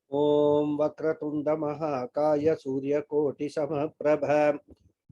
Om Vakratunda Mahakaya Surya Koti Samaprabha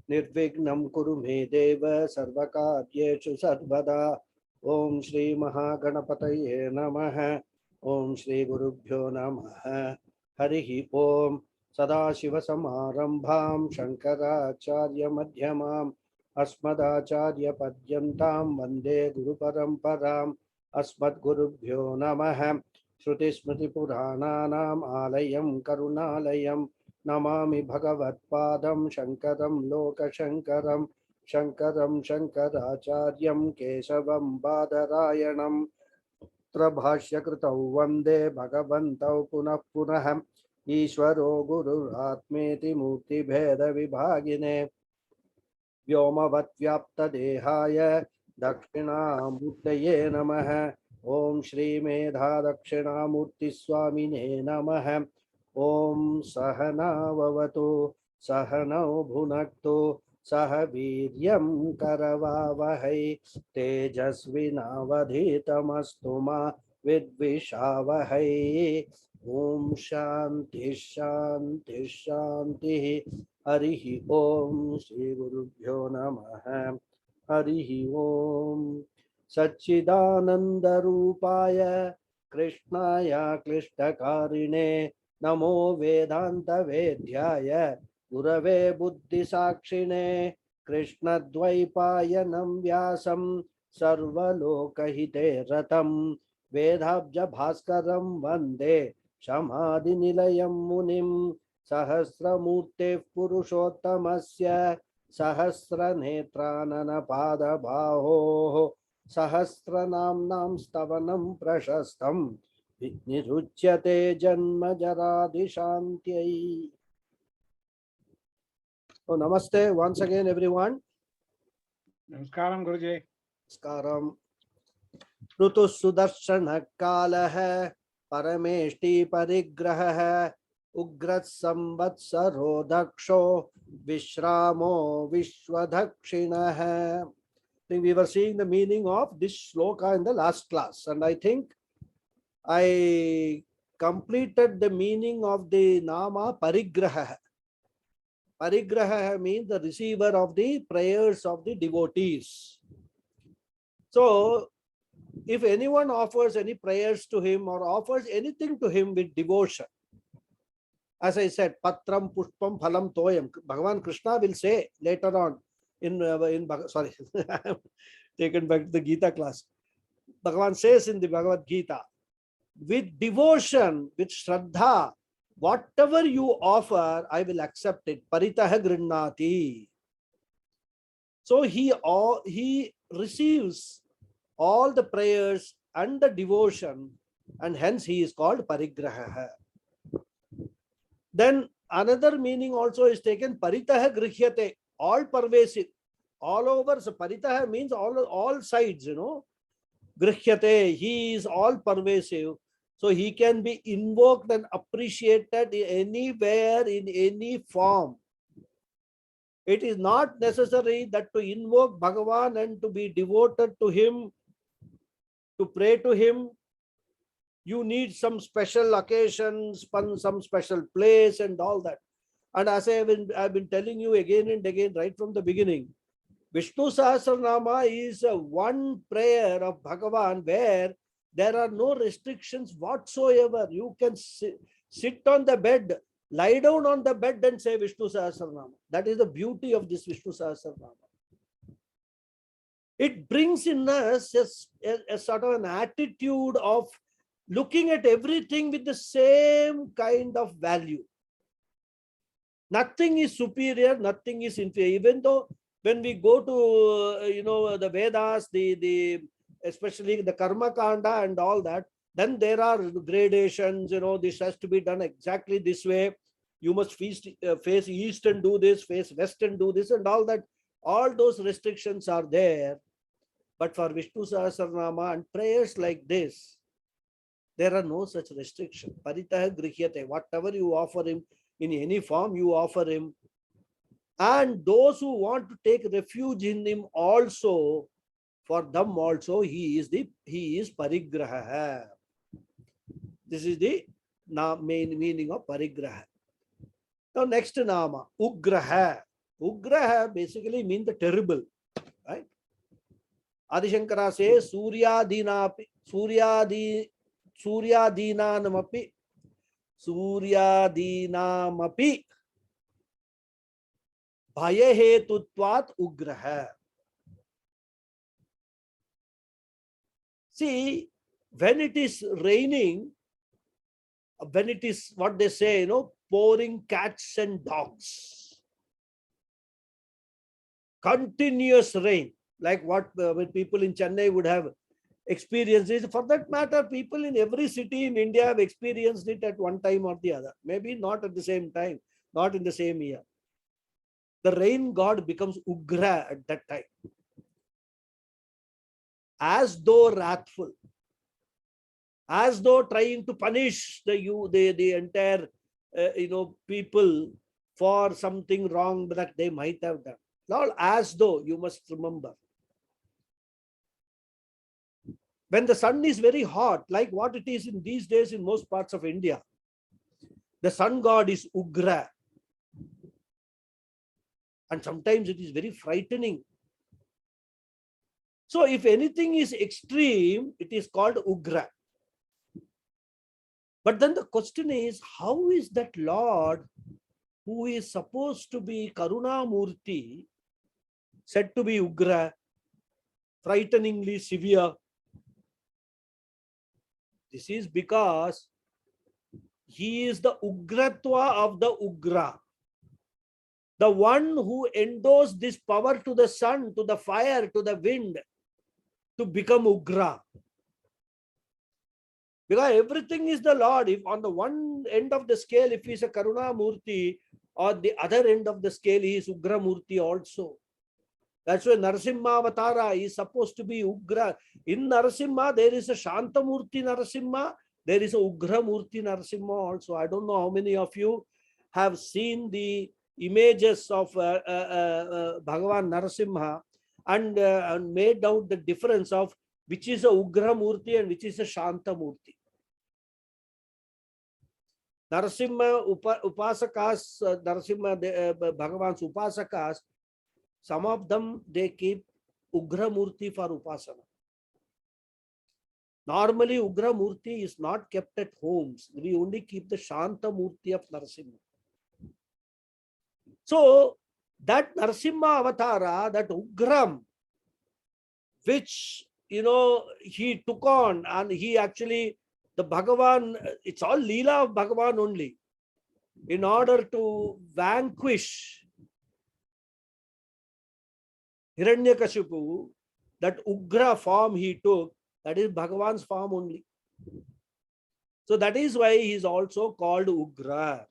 Nirvignam Kuru Me Deva Sarvakaryeshu Sarvada. Om Shri Mahaganapataye Namaha. Om Shri Gurubhyo Namaha. Harihi Om Sadashiva Samarambham Shankaracharya Madhyamam Asmadacharya Padyantam Vande Guru Paramparam Asmad Gurubhyo Namaha. Shruti Smriti Purananam Alayam Karunalayam Namami Bhagavatpadam Shankaram Loka Shankaram Shankaram Shankaracharyam Kesavam Badarayanam Trabhashya Kritau Vande Bhagavantau Punah Punaham Ishvaro Guru Atmeti Murti Bheda Vibhagine Vyomavad Vyapta Dehaya Dakshinamurtaye Namaha. Om Shri Medha Dakshinamurti Swamine Namaha. Om Sahana Vavatu Sahanau Bhunaktu Saha Viryam Karavavahai Tejasvinavadhitamastu ma Vidvishavahai. Om Shanti Shanti Shanti. Harihi Om Shri Gurubhyo Namaha. Harihi Om Satchidananda Rupaya Krishnaya Klishtakarine Namo Vedanta Vedyaya Gurave Buddhi Sakshine Krishna Dvaipayanam Vyasam Sarvalokahite Ratam Vedabja Bhaskaram Vande Samadhi Nilayam Munim Sahasramurte Purushottamasya Sahasranetranana Pada Baho Sahasranamnam Stavanam Prashastam Niruchyate Janma Jaradi Shantyai. So, namaste once again, everyone. Namaskaram, Guruji. Namaskaram. Rutu Sudarshana Kalaha Parameshti Parigraha Ugrat Samvatsaro Daksho Vishramo Vishwadakshinaha. I think we were seeing the meaning of this shloka in the last class, and I think I completed the meaning of the Nama Parigraha. Parigraha means the receiver of the prayers of the devotees. So, if anyone offers any prayers to him or offers anything to him with devotion, as I said, Patram Pushpam Phalam Toyam, Bhagavan Krishna will say later on sorry, taken back to the Gita class. Bhagavan says in the Bhagavad Gita, with devotion, with Shraddha, whatever you offer, I will accept it. Paritaha Grinnati. So he receives all the prayers and the devotion, and hence he is called Parigraha. Then another meaning also is taken, Paritaha Grihyate, all pervasive, all over. So Paritaha means all sides, Grihyate, he is all pervasive. So he can be invoked and appreciated anywhere, in any form. It is not necessary that to invoke Bhagavan and to be devoted to him, to pray to him, you need some special occasions, some special place and all that. And as I've been telling you again and again right from the beginning, Vishnu Sahasranama is one prayer of Bhagavan where there are no restrictions whatsoever. You can sit on the bed, lie down on the bed and say Vishnu Sahasranama. That is the beauty of this Vishnu Sahasranama. It brings in us a sort of an attitude of looking at everything with the same kind of value. Nothing is superior, nothing is inferior. Even though when we go to the Vedas, especially the Karma Kanda and all that, then there are gradations. This has to be done exactly this way. You must face east and do this, face west and do this, and all that. All those restrictions are there. But for Vishnu Sahasranama and prayers like this, there are no such restrictions. Paritaha Grihyate, whatever you offer him, in any form you offer him. And those who want to take refuge in him also, for them also he is Parigraha. This is the main meaning of parigraha. Now next nama, ugraha. Ugraha basically means the terrible, right? Adi Shankara says Suryadinamapi bhayahetutvat ugraha. See, when it is raining, when it is what they say, pouring cats and dogs, continuous rain, like what when people in Chennai would have experienced it. For that matter, people in every city in India have experienced it at one time or the other. Maybe not at the same time, not in the same year. The rain god becomes Ugra at that time, as though wrathful, as though trying to punish the entire people for something wrong that they might have done. Not as though, you must remember. When the sun is very hot, like what it is in these days in most parts of India, the sun god is Ugra. And sometimes it is very frightening. So if anything is extreme, it is called Ugra. But then the question is, how is that Lord, who is supposed to be Karuna Murti, said to be Ugra, frighteningly severe? This is because he is the Ugratva of the Ugra. The one who endows this power to the sun, to the fire, to the wind, to become Ugra. Because everything is the Lord. If on the one end of the scale, if he is a Karuna Murti, or the other end of the scale, he is Ugra Murti also. That's why Narasimha Avatara is supposed to be Ugra. In Narasimha, there is a Shanta Murti Narasimha, there is a Ugra Murti Narasimha also. I don't know how many of you have seen the images of Bhagavan Narasimha and made out the difference of which is a Ugra Murti and which is a Shanta Murti. Narasimha Upasakas, Narasimha Bhagavan's Upasakas, some of them, they keep Ugra Murti for Upasana. Normally, Ugra Murti is not kept at homes. We only keep the Shanta Murti of Narasimha. So, that Narasimha Avatara, that Ugram, which, he took on, and he actually, the Bhagavan, it's all Leela of Bhagavan only. In order to vanquish Hiranyakashipu, that Ugra form he took, that is Bhagavan's form only. So that is why he is also called Ugra.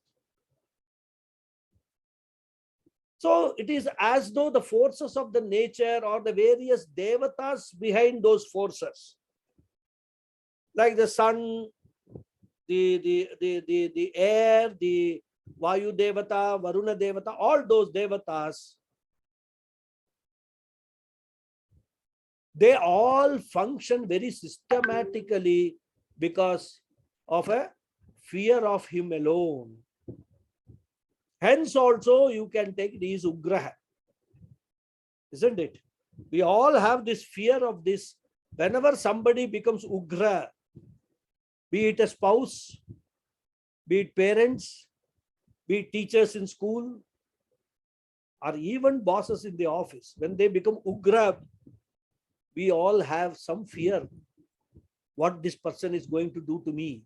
So it is as though the forces of the nature or the various devatas behind those forces, like the sun, the air, the Vayu Devata, Varuna Devata, all those devatas, they all function very systematically because of a fear of him alone. Hence also you can take these Ugraha. Isn't it? We all have this fear of this. Whenever somebody becomes Ugra, be it a spouse, be it parents, be it teachers in school, or even bosses in the office, when they become Ugra, we all have some fear what this person is going to do to me.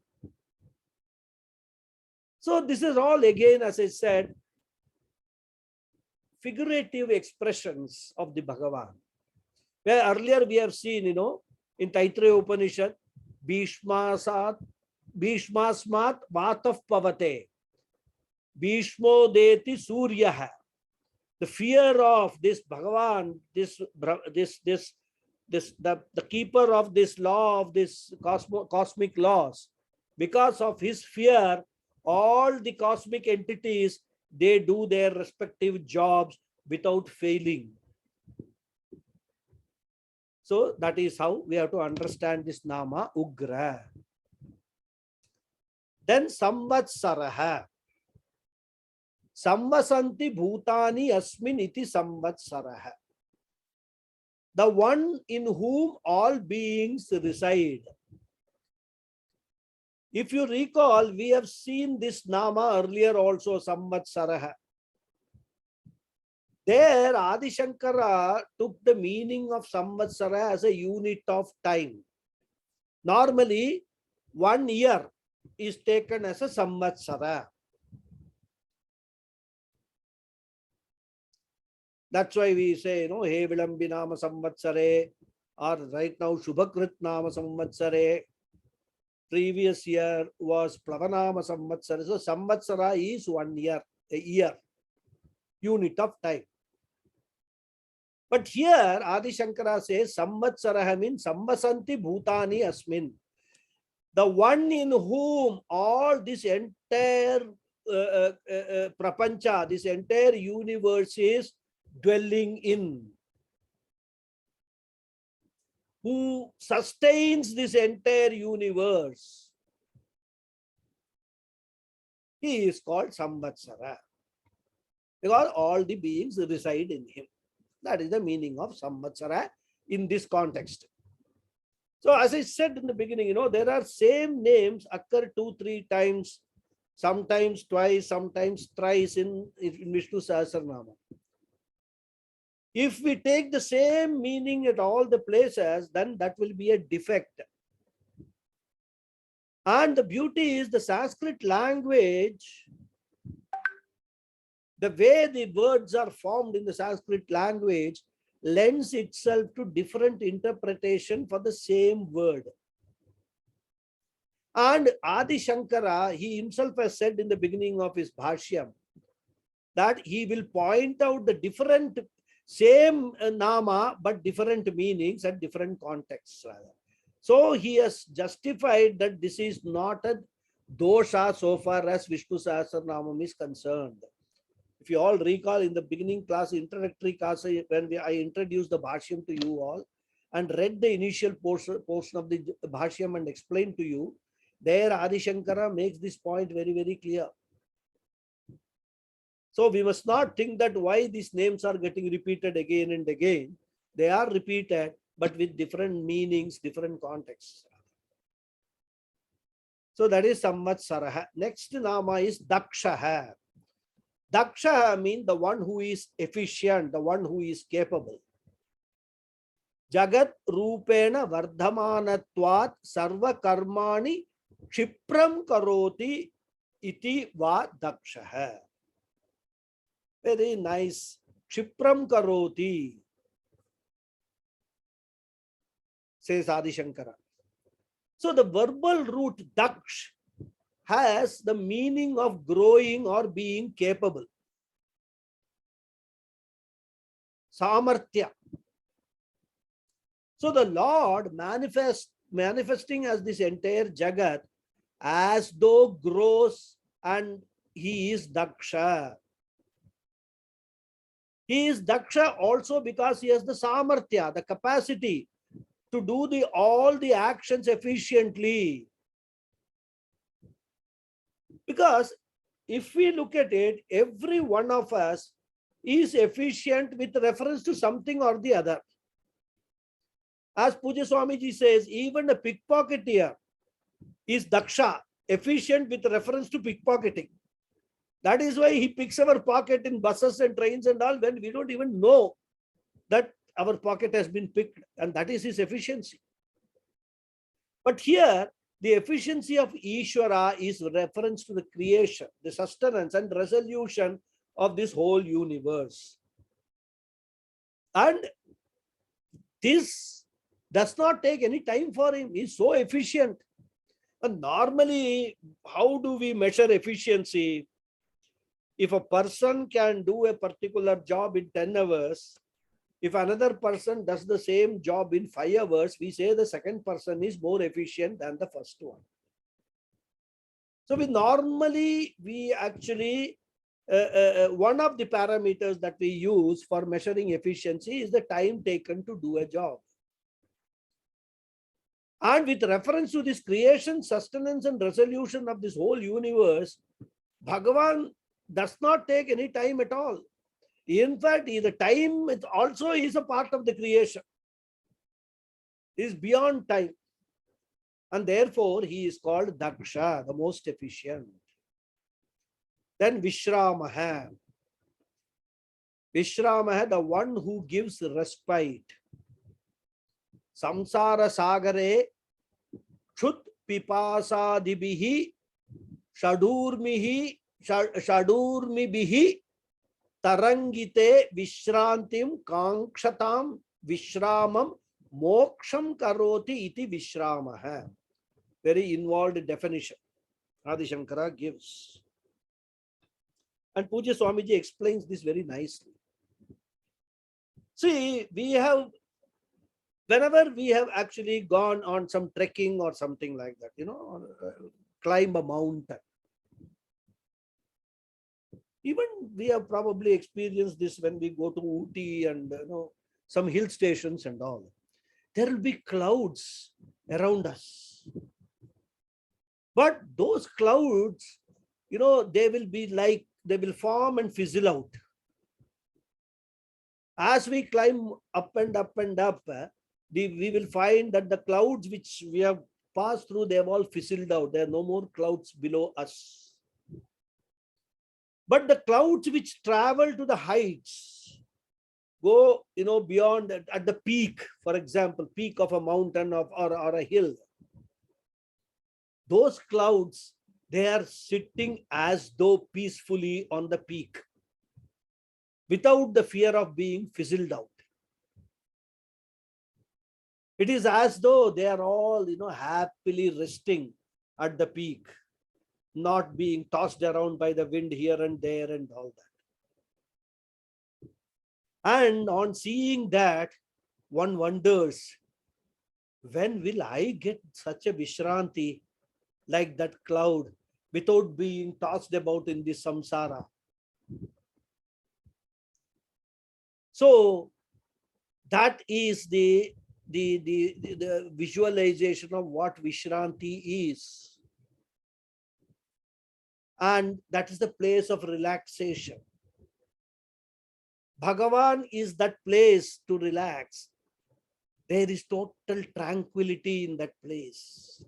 So this is all, again, as I said, figurative expressions of the Bhagavan. Where earlier we have seen, in Taittiriya Upanishad, Bhishmasmat Vataf Pavate, Bhishmo Deti Suryaha. The fear of this Bhagavan, the keeper of this law, of this cosmic laws, because of his fear, all the cosmic entities, they do their respective jobs without failing. So that is how we have to understand this Nama Ugra. Then samvatsaraha. Samvasanti bhutani asmin iti samvatsaraha. The one in whom all beings reside. If you recall, we have seen this nama earlier also, samvatsaraha. There, Adi Shankara took the meaning of samvatsara as a unit of time. Normally, 1 year is taken as a samvatsara. That's why we say, He Vilambi Nama Samvatsare, or right now, Shubhakrit Nama Samvatsare. Previous year was Plavanama Samvatsara. So, Samvatsara is 1 year, a year, unit of time. But here, Adi Shankara says, Samvatsara means Samvasanti Bhutani Asmin. The one in whom all this entire prapancha, this entire universe is dwelling in, who sustains this entire universe, he is called Samvatsara, because all the beings reside in him. That is the meaning of Samvatsara in this context. So as I said in the beginning, there are same names occur 2-3 times, sometimes twice, sometimes thrice in Vishnu Sahasranamam. If we take the same meaning at all the places, then that will be a defect. And the beauty is the Sanskrit language, the way the words are formed in the Sanskrit language lends itself to different interpretation for the same word. And Adi Shankara, he himself has said in the beginning of his Bhashyam that he will point out the different, same nama, but different meanings and different contexts. So he has justified that this is not a dosha so far as Vishnu Sahasranamam is concerned. If you all recall in the beginning class, introductory class, when I introduced the Bhashyam to you all and read the initial portion of the Bhashyam and explained to you, there Adi Shankara makes this point very, very clear. So we must not think that why these names are getting repeated again and again. They are repeated, but with different meanings, different contexts. So that is Samvatsaraha. Next nama is Dakshaha. Daksha means the one who is efficient, the one who is capable. Jagat Rupena Vardhamanatvat Sarva Karmani Kshipram Karoti Iti Va Dakshaha. Very nice. Kshipram Karoti, says Adi Shankara. So the verbal root Daksh has the meaning of growing or being capable. Samarthya. So the Lord manifesting as this entire Jagat as though grows, and he is Daksha. He is Daksha also because he has the Samarthya, the capacity to do all the actions efficiently. Because if we look at it, every one of us is efficient with reference to something or the other. As Puja Swamiji says, even a pickpocketeer is Daksha, efficient with reference to pickpocketing. That is why he picks our pocket in buses and trains and all when we don't even know that our pocket has been picked, and that is his efficiency. But here, the efficiency of Ishvara is reference to the creation, the sustenance and resolution of this whole universe. And this does not take any time for him. He is so efficient. And normally, how do we measure efficiency? If a person can do a particular job in 10 hours, if another person does the same job in 5 hours, we say the second person is more efficient than the first one. So we actually, one of the parameters that we use for measuring efficiency is the time taken to do a job. And with reference to this creation, sustenance, and resolution of this whole universe, Bhagavan does not take any time at all. In fact, the time also is a part of the creation. It is beyond time. And therefore, he is called Daksha, the most efficient. Then Vishramaha. Vishramaha, the one who gives respite. Samsara Sagare Chut Pipasadibihi Shadurmibihi Tarangite Vishrantim Kankshatam Vishramam Moksham Karoti iti Vishramaha. Very involved definition Adi Shankara gives. And Pujya Swamiji explains this very nicely. See, whenever we have actually gone on some trekking or something like that, climb a mountain. Even we have probably experienced this when we go to Ooty and some hill stations and all. There will be clouds around us. But those clouds, they will form and fizzle out. As we climb up and up and up, we will find that the clouds which we have passed through, they have all fizzled out. There are no more clouds below us. But the clouds which travel to the heights, go beyond at the peak, for example, peak of a mountain or a hill. Those clouds, they are sitting as though peacefully on the peak, without the fear of being fizzled out. It is as though they are all, happily resting at the peak, not being tossed around by the wind here and there and all that. And on seeing that, one wonders, when will I get such a Vishranti like that cloud without being tossed about in this samsara? So that is the visualization of what Vishranti is. And that is the place of relaxation. Bhagavan is that place to relax. There is total tranquility in that place.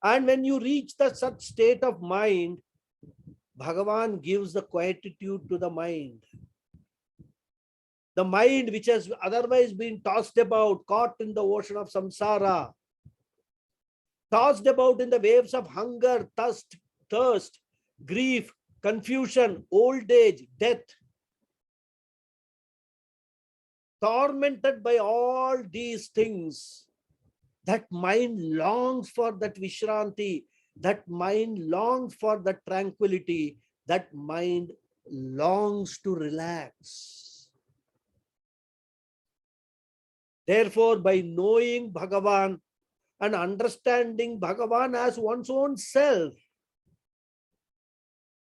And when you reach such state of mind, Bhagavan gives the quietude to the mind. The mind which has otherwise been tossed about, caught in the ocean of samsara, tossed about in the waves of hunger, thirst, grief, confusion, old age, death, tormented by all these things. That mind longs for that Vishranti, that mind longs for that tranquility, that mind longs to relax. Therefore, by knowing Bhagavan and understanding Bhagavan as one's own self,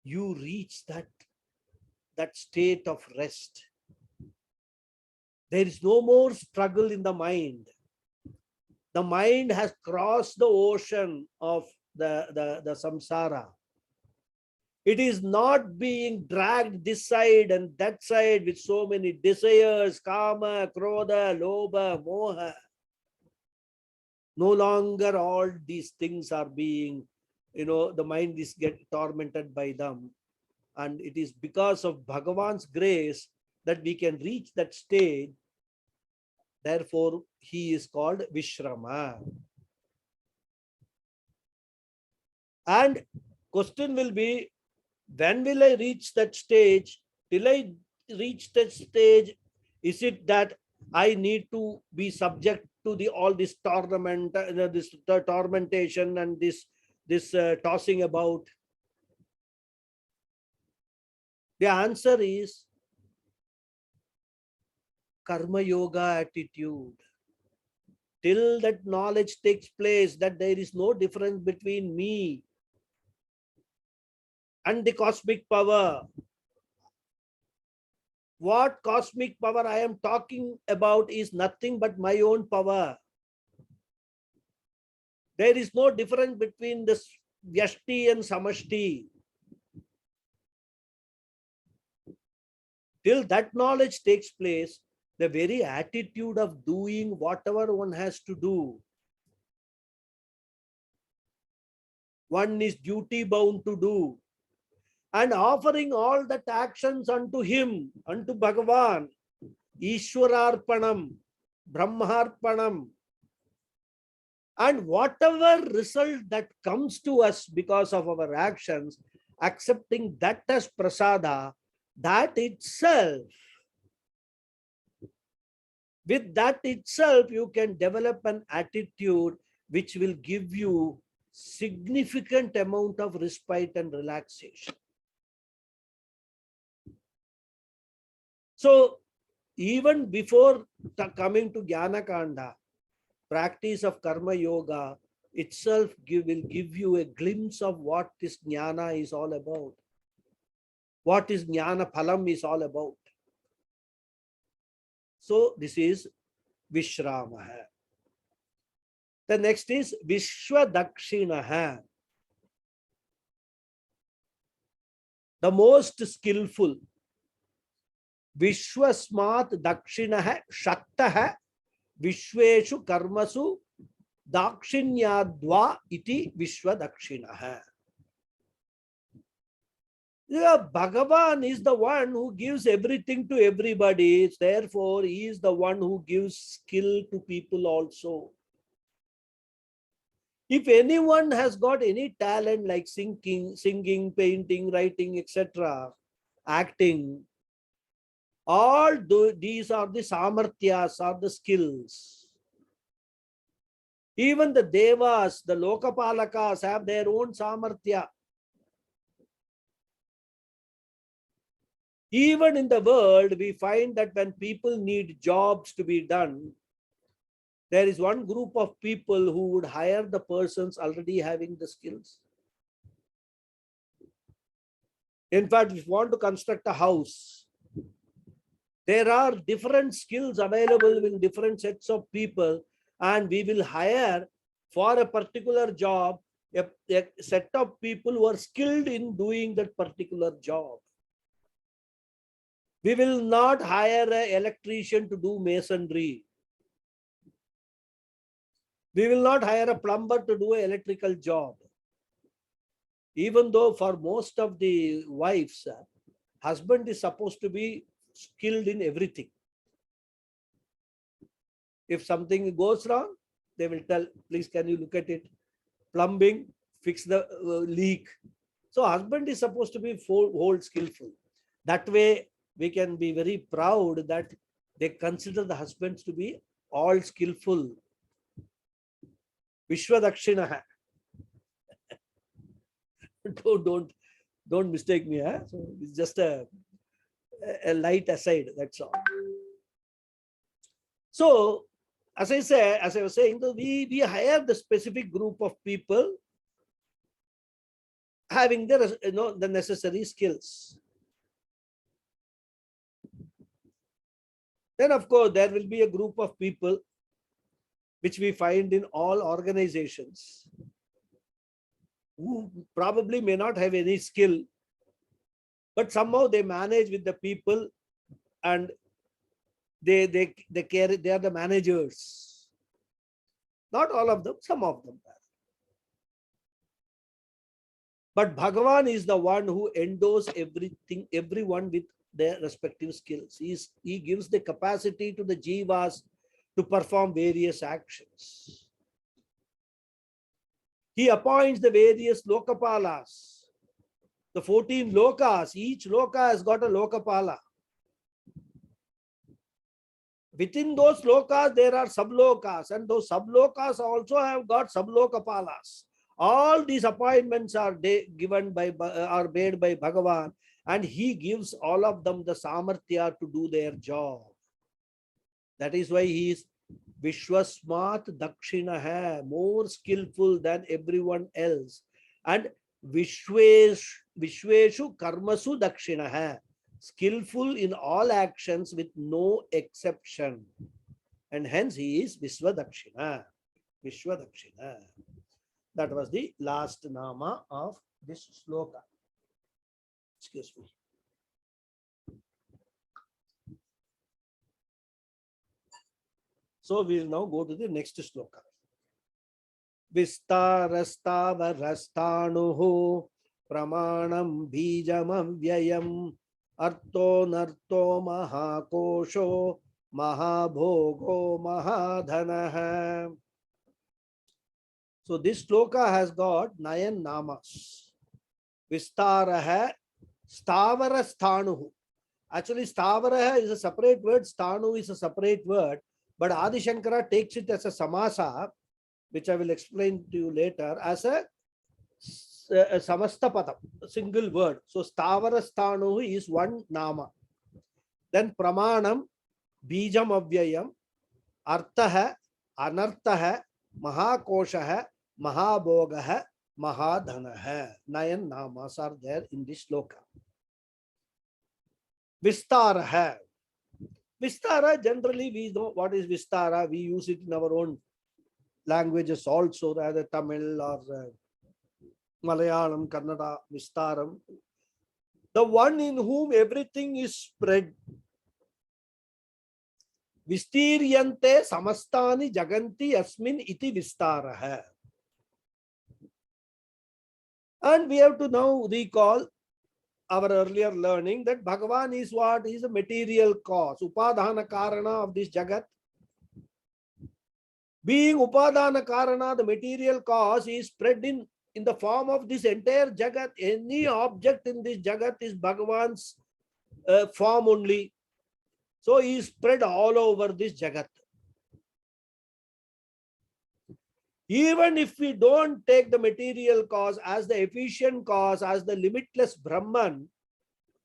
you reach that state of rest. There is no more struggle in the mind. The mind has crossed the ocean of the samsara. It is not being dragged this side and that side with so many desires, kama, krodha, lobha, moha. No longer all these things are being, the mind is getting tormented by them. And it is because of Bhagavan's grace that we can reach that stage. Therefore, he is called Vishrama. And question will be, when will I reach that stage? Till I reach that stage, is it that I need to be subject to all this torment, this tormentation and this tossing about? The answer is karma yoga attitude. Till that knowledge takes place that there is no difference between me and the cosmic power. What cosmic power I am talking about is nothing but my own power. There is no difference between this Vyashti and Samashti. Till that knowledge takes place, the very attitude of doing whatever one has to do, one is duty bound to do, and offering all that actions unto him, unto Bhagavan, Ishwararpanam, Brahmarpanam, and whatever result that comes to us because of our actions, accepting that as prasada, that itself, with that itself, you can develop an attitude which will give you significant amount of respite and relaxation. So, even before coming to Jnana Kanda, practice of Karma Yoga itself will give you a glimpse of what this Jnana is all about. What is Jnana Phalam is all about. So, this is Vishramaha. The next is Vishwadakshinaha. The most skillful. Vishwasmat Dakshinaha Shaktaha Vishweshu Karmasu Dakshinyadva iti Vishwadakshinaha. Yeah, Bhagavan is the one who gives everything to everybody. Therefore, he is the one who gives skill to people also. If anyone has got any talent like singing, painting, writing, etc., acting, all these are the samarthyas, are the skills. Even the devas, the lokapalakas have their own samarthya. Even in the world, we find that when people need jobs to be done, there is one group of people who would hire the persons already having the skills. In fact, if you want to construct a house, there are different skills available in different sets of people, and we will hire for a particular job a set of people who are skilled in doing that particular job. We will not hire an electrician to do masonry. We will not hire a plumber to do an electrical job. Even though for most of the wives, husband is supposed to be skilled in everything. If something goes wrong, they will tell, please can you look at it? Plumbing, fix the leak. So husband is supposed to be whole skillful. That way we can be very proud that they consider the husbands to be all skillful. Vishwadakshinaha. Don't mistake me. So it's just a light aside, that's all. So, as I was saying, we hire the specific group of people having the necessary skills. Then, of course, there will be a group of people which we find in all organizations who probably may not have any skill, but somehow they manage with the people and they are the managers. Not all of them, some of them. But Bhagavan is the one who endows everyone with their respective skills. He gives the capacity to the jivas to perform various actions. He appoints the various lokapalas, the 14 lokas. Each loka has got a lokapala. Within those lokas, there are sublokas, and those sublokas also have got sublokapalas. All these appointments are made by Bhagavan, and he gives all of them the samarthya to do their job. That is why he is Vishwasmat Dakshinaha, more skillful than everyone else. And Vishweshu Karmasu Dakshinaha, skillful in all actions with no exception. And hence he is Vishwadakshina. Vishwadakshina. That was the last nama of this sloka. Excuse me. So we will now go to the next sloka. Vistarastavaрастануhu pramanam bijamam vyayam arto narto mahakosho mahabhogo mahadhanah. So this sloka has got 9 namas. Vistaraha, Stavarastanuhu. Actually, Stavaraha is a separate word, Stanu is a separate word, but Adi Shankara takes it as a samasa, which I will explain to you later, as a samastapadam, a single word. So Stavarastanuhu is one nama. Then Pramanam, Bijam Avyayam, Arthaha, Anarthaha, Mahakoshaha, Mahabhogaha, Mahadhanaha. 9 namas are there in this sloka. Vistaraha. Vistara, generally we know what is Vistara. We use it in our own languages also, rather Tamil or Malayalam, Kannada, Vistaram. The one in whom everything is spread. Vistiryante samastani jaganti asmin iti vistaraha. And we have to now recall our earlier learning that Bhagavan is what? He is a material cause, upadhana karana of this jagat. Being upadhana karana, the material cause, is spread in the form of this entire jagat. Any object in this jagat is Bhagavan's form only. So he is spread all over this jagat. Even if we don't take the material cause as the efficient cause, as the limitless Brahman,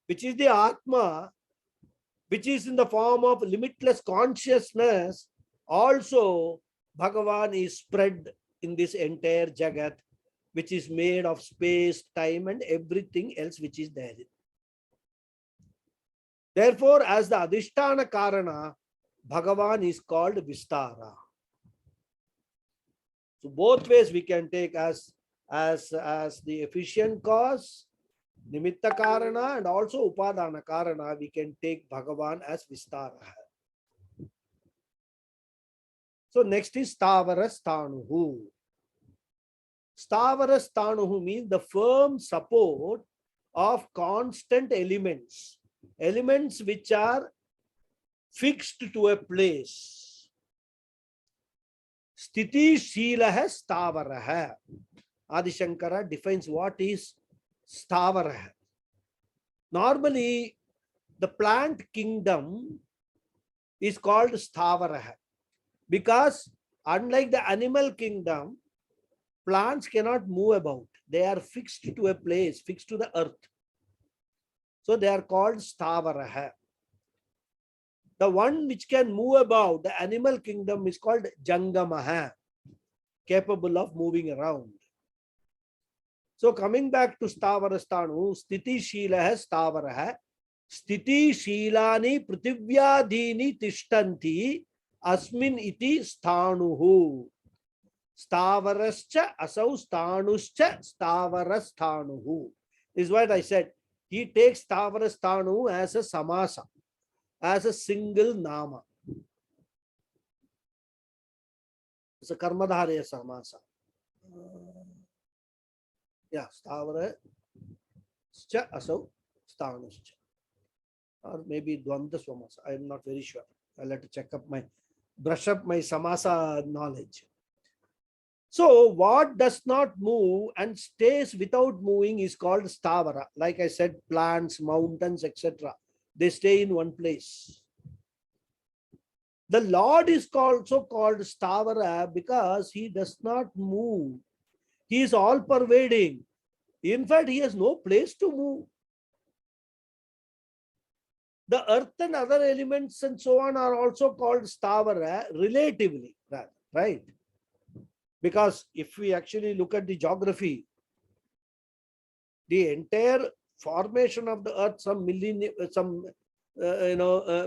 which is the Atma, which is in the form of limitless consciousness, also Bhagavan is spread in this entire jagat, which is made of space, time, and everything else which is there. Therefore, as the Adhisthana Karana, Bhagavan is called Vistara. So both ways we can take as the efficient cause, Nimitta Karana, and also Upadana Karana, we can take Bhagavan as Vistara. So next is Stavarastanuhu. Stavarastanuhu means the firm support of constant elements. Elements which are fixed to a place. Sthiti Shilaha Stavaraha. Adi Shankara defines what is Stavaraha. Normally, the plant kingdom is called Stavaraha because unlike the animal kingdom, plants cannot move about. They are fixed to a place, fixed to the earth. So they are called Stavaraha. The one which can move about, the animal kingdom, is called Jangamaha, capable of moving around. So coming back to Stavarastanu, Sthiti Shilaha Stavaraha, Sthiti Shilani Prithivyaadhini Tishtanti Asmin iti Sthanuhu. Stavarascha Asau Sthanuscha Stavarasthanuhu. Is what I said. He takes Stavarasthanu as a samasa, as a single nama. It's a karmadharya samasa. Yeah, Stavara Asau Sthanuscha. Or maybe Dvanda Samasa. I am not very sure. I'll have to brush up my samasa knowledge. So what does not move and stays without moving is called Stavara. Like I said, plants, mountains, etc. They stay in one place. The Lord is also called Stavara because he does not move. He is all pervading. In fact, he has no place to move. The earth and other elements and so on are also called Stavara relatively, right? Because if we actually look at the geography, the entire formation of the earth, some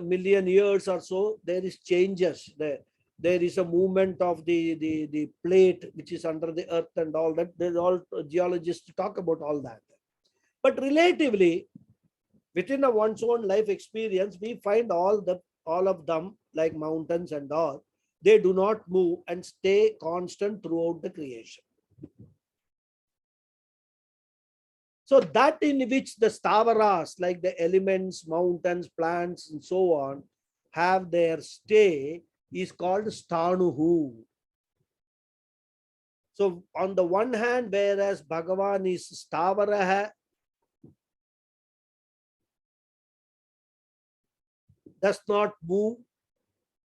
million years or so, there is changes there. there is a movement of the plate which is under the earth and all that. There's all geologists talk about all that. But relatively, within one's own life experience, we find all of them, like mountains and all, they do not move and stay constant throughout the creation. So that in which the stavaras, like the elements, mountains, plants, and so on, have their stay is called stanuhu. So on the one hand, whereas Bhagavan is stavaraha, does not move.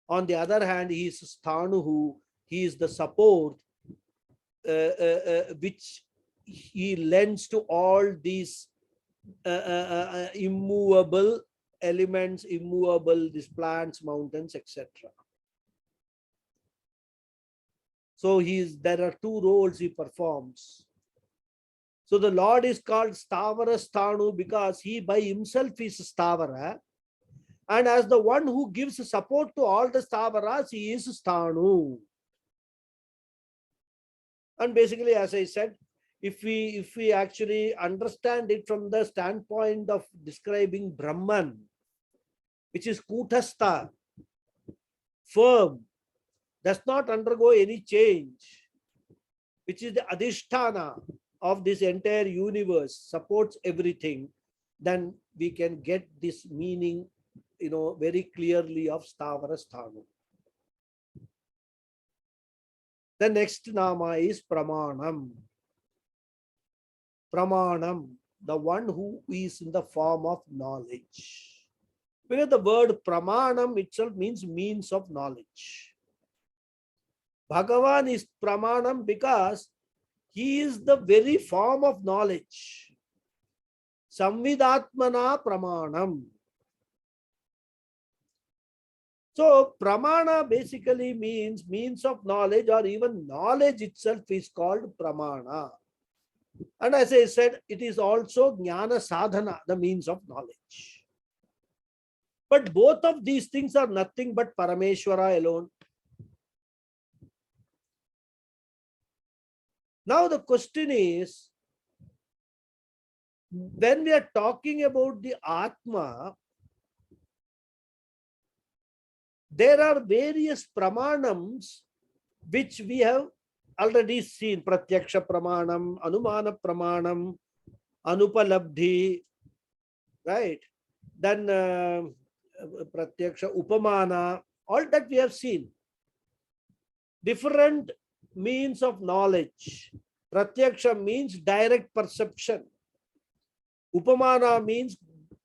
On the other hand, he is stanuhu, he is the support which he lends to all these immovable elements, these plants, mountains, etc. So there are two roles he performs. So the Lord is called Stavara Stanu because he by himself is Stavara. And as the one who gives support to all the Stavaras, he is Stanu. And basically, as I said, if we actually understand it from the standpoint of describing Brahman, which is Kutastha, firm, does not undergo any change, which is the Adhisthana of this entire universe, supports everything, then we can get this meaning, very clearly of Stavara Sthanu. The next nama is Pramanam. Pramanam, the one who is in the form of knowledge. Because the word Pramanam itself means means of knowledge. Bhagavan is Pramanam because he is the very form of knowledge. Samvidatmana Pramanam. So Pramana basically means means of knowledge, or even knowledge itself is called Pramana. And as I said, it is also Jnana Sadhana, the means of knowledge. But both of these things are nothing but Parameshwara alone. Now the question is, when we are talking about the Atma, there are various pramanams which we have already seen. Pratyaksha pramanam, Anumana pramanam, Anupalabdhi, right? Then Pratyaksha Upamana, all that we have seen. Different means of knowledge. Pratyaksha means direct perception. Upamana means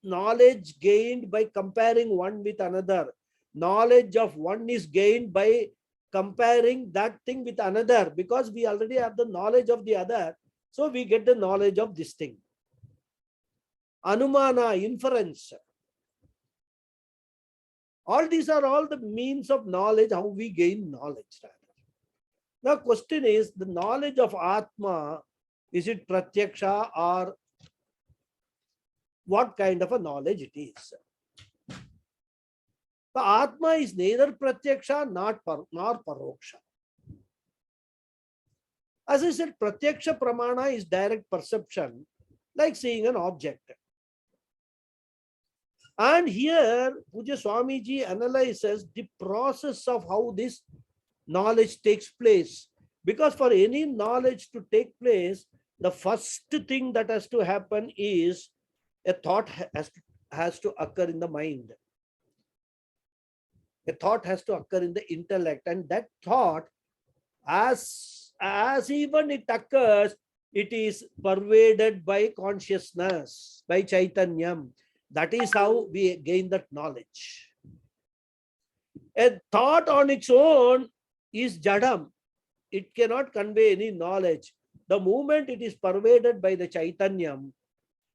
knowledge gained by comparing one with another. Knowledge of one is gained by comparing that thing with another, because we already have the knowledge of the other. So we get the knowledge of this thing. Anumana, inference. All these are all the means of knowledge, how we gain knowledge. Now question is, the knowledge of Atma, is it Pratyaksha or what kind of a knowledge it is? The Atma is neither Pratyaksha nor Paroksha. As I said, Pratyaksha Pramana is direct perception, like seeing an object. And here, Puja Swamiji analyzes the process of how this knowledge takes place. Because for any knowledge to take place, the first thing that has to happen is a thought has to occur in the mind. A thought has to occur in the intellect, and that thought, as even it occurs, it is pervaded by consciousness, by Chaitanyam. That is how we gain that knowledge. A thought on its own is jadam. It cannot convey any knowledge. The moment it is pervaded by the Chaitanyam,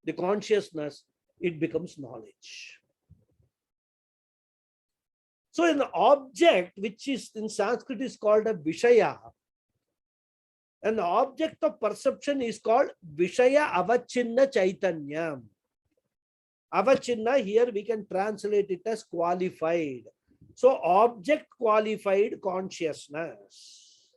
the consciousness, it becomes knowledge. So an object, which is in Sanskrit is called a Vishaya, an object of perception is called Vishaya Avachinna Chaitanyam. Avachinna, here we can translate it as qualified. So object qualified consciousness.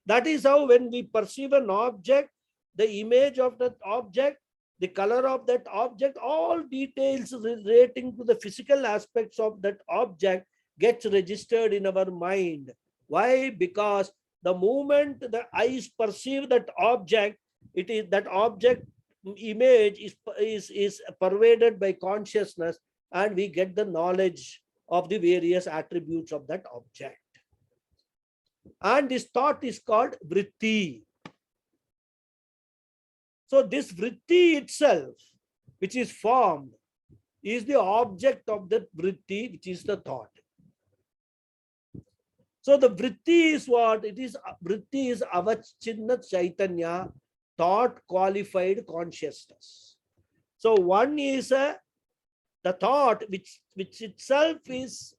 That is how when we perceive an object, the image of that object, the color of that object, all details relating to the physical aspects of that object gets registered in our mind. Why? Because the moment the eyes perceive that object, it is that object image is pervaded by consciousness, and we get the knowledge of the various attributes of that object. And this thought is called vritti. So this vritti itself, which is formed, is the object of the vritti, which is the thought. So the vritti is what? It is vritti is avachinna chaitanya, thought qualified consciousness. So one is the thought which itself is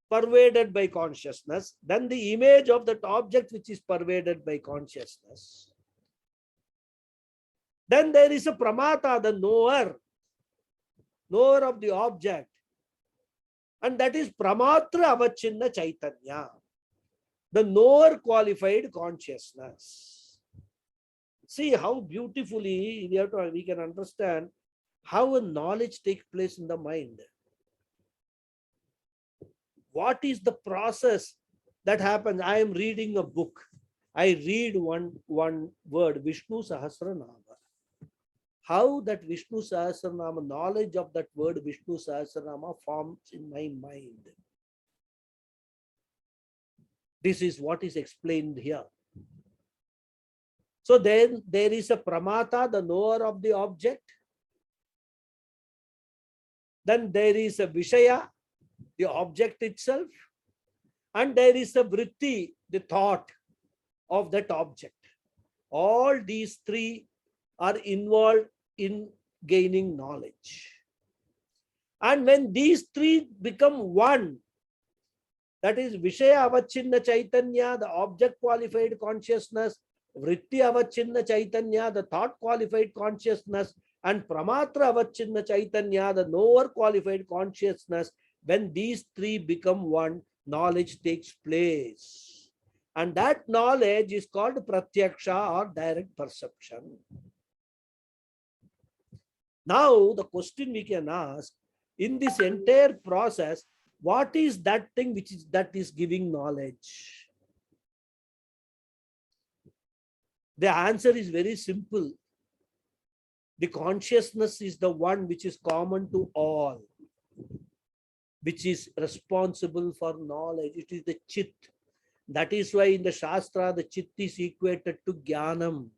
pervaded by consciousness, then the image of that object which is pervaded by consciousness. Then there is a pramata, the knower of the object, and that is pramatra avachinna chaitanya, the knower qualified consciousness. See how beautifully we can understand how a knowledge takes place in the mind. What is the process that happens? I am reading a book. I read one word, Vishnu Sahasranamam. How that Vishnu Sahasranama, knowledge of that word Vishnu Sahasranama forms in my mind. This is what is explained here. So then there is a pramata, the knower of the object. Then there is a vishaya, the object itself. And there is a vritti, the thought of that object. All these three are involved in gaining knowledge. And when these three become one, that is Vishaya Avachinna Chaitanya, the object qualified consciousness, Vritti Avachinna Chaitanya, the thought qualified consciousness, and Pramatra Avachinna Chaitanya, the knower qualified consciousness, when these three become one, knowledge takes place. And that knowledge is called Pratyaksha or direct perception. Now, the question we can ask, in this entire process, what is that thing that is giving knowledge? The answer is very simple. The consciousness is the one which is common to all, which is responsible for knowledge. It is the chit. That is why in the Shastra, the chit is equated to jnanam.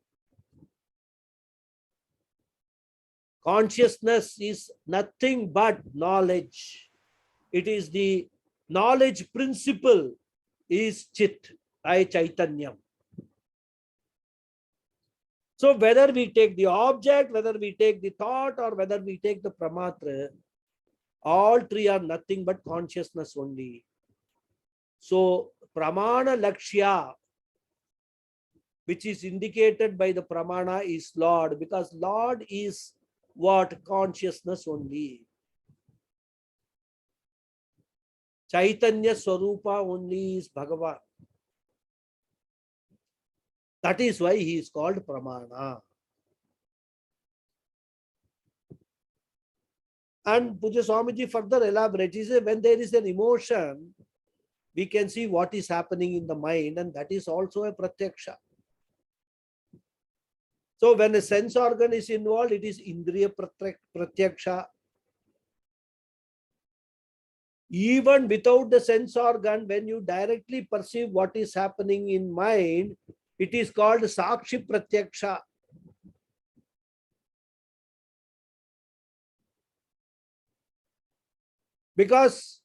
Consciousness is nothing but knowledge. It is the knowledge principle is chit, chaitanyam. So whether we take the object, whether we take the thought, or whether we take the pramatra, all three are nothing but consciousness only. So pramana lakshya, which is indicated by the pramana, is Lord, because Lord is what? Consciousness only. Chaitanya Swarupa only is Bhagavan. That is why he is called Pramana. And Puja Swamiji further elaborates, he says, when there is an emotion, we can see what is happening in the mind, and that is also a pratyaksha. So when a sense organ is involved, it is Indriya pratyaksha. Even without the sense organ, when you directly perceive what is happening in mind, it is called Sakshi Pratyaksha. Because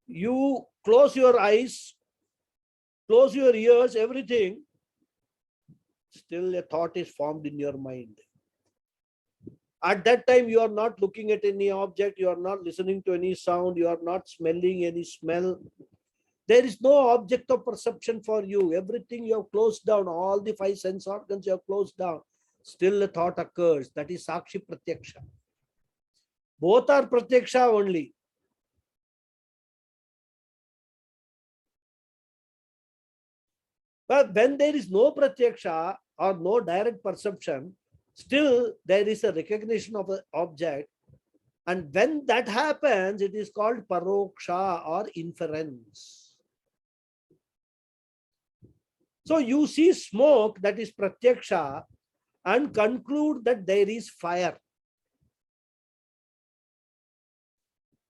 you close your eyes, close your ears, everything, still a thought is formed in your mind. At that time, you are not looking at any object, you are not listening to any sound, you are not smelling any smell. There is no object of perception for you. Everything you have closed down, all the five sense organs you have closed down. Still a thought occurs. That is Sakshi Pratyaksha. Both are Pratyaksha only. But when there is no pratyaksha or no direct perception, still there is a recognition of the object. And when that happens, it is called paroksha or inference. So you see smoke, that is pratyaksha, and conclude that there is fire.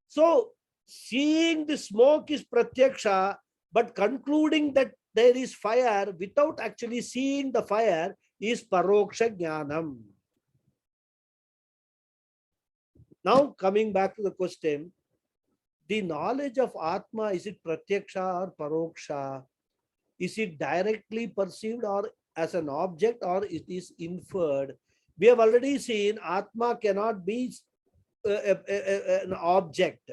So seeing the smoke is pratyaksha, but concluding that there is fire without actually seeing the fire is paroksha jnanam. Now coming back to the question, the knowledge of Atma, is it pratyaksha or paroksha? Is it directly perceived or as an object, or it is inferred? We have already seen Atma cannot be an object,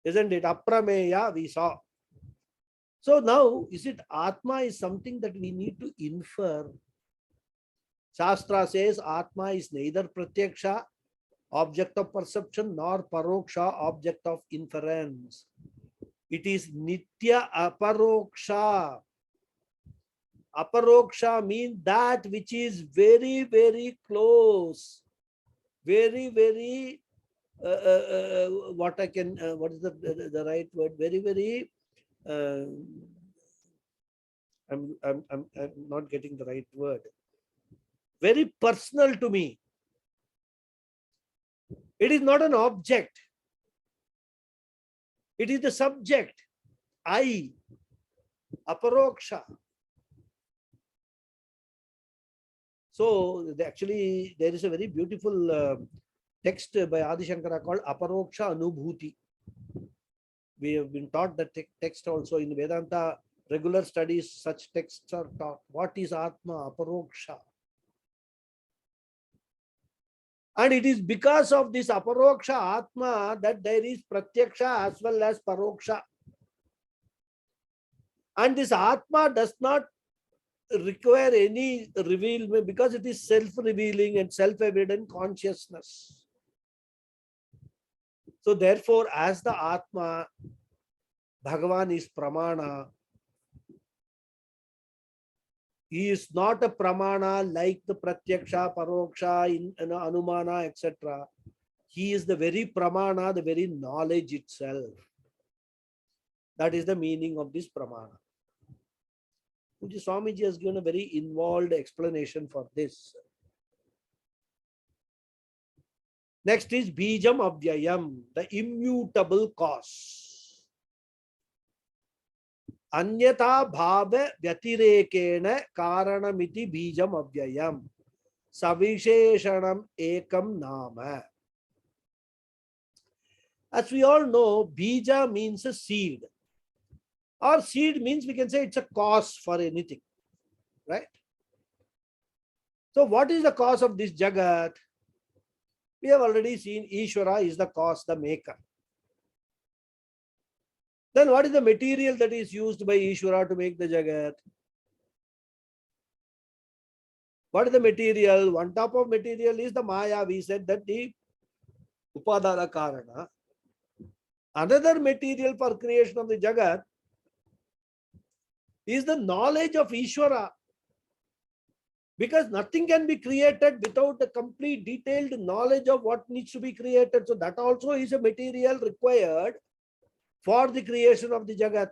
isn't it? Aprameya we saw. So now, is it Atma is something that we need to infer? Shastra says Atma is neither pratyaksha, object of perception, nor paroksha, object of inference. It is nitya aparoksha. Aparoksha means that which is very, very close, very, very, what I can, what is the right word? Very, very, I'm not getting the right word. Very personal to me. It is not an object. It is the subject. I. Aparoksha. So actually, there is a very beautiful text by Adi Shankara called Aparoksha Anubhuti. We have been taught that text also in Vedanta. Regular studies, such texts are taught. What is Atma? Aparoksha. And it is because of this aparoksha Atma that there is pratyaksha as well as paroksha. And this Atma does not require any reveal because it is self-revealing and self-evident consciousness. So therefore, as the Atma, Bhagavan is pramana. He is not a pramana like the pratyaksha, paroksha, anumana, etc. He is the very pramana, the very knowledge itself. That is the meaning of this pramana. Puji Swamiji has given a very involved explanation for this. Next is Bijam Avyayam, the immutable cause. Anyata bhava vyatirekena karanamiti bijam avyayam. Savisheshanam ekam nama. As we all know, bija means a seed. Or seed means we can say it's a cause for anything. Right? So what is the cause of this Jagat? We have already seen Ishvara is the cause, the maker. Then what is the material that is used by Ishvara to make the Jagat? What is the material? One type of material is the Maya. We said that the Upadana Karana. Another material for creation of the Jagat is the knowledge of Ishvara. Because nothing can be created without the complete detailed knowledge of what needs to be created. So that also is a material required for the creation of the Jagat.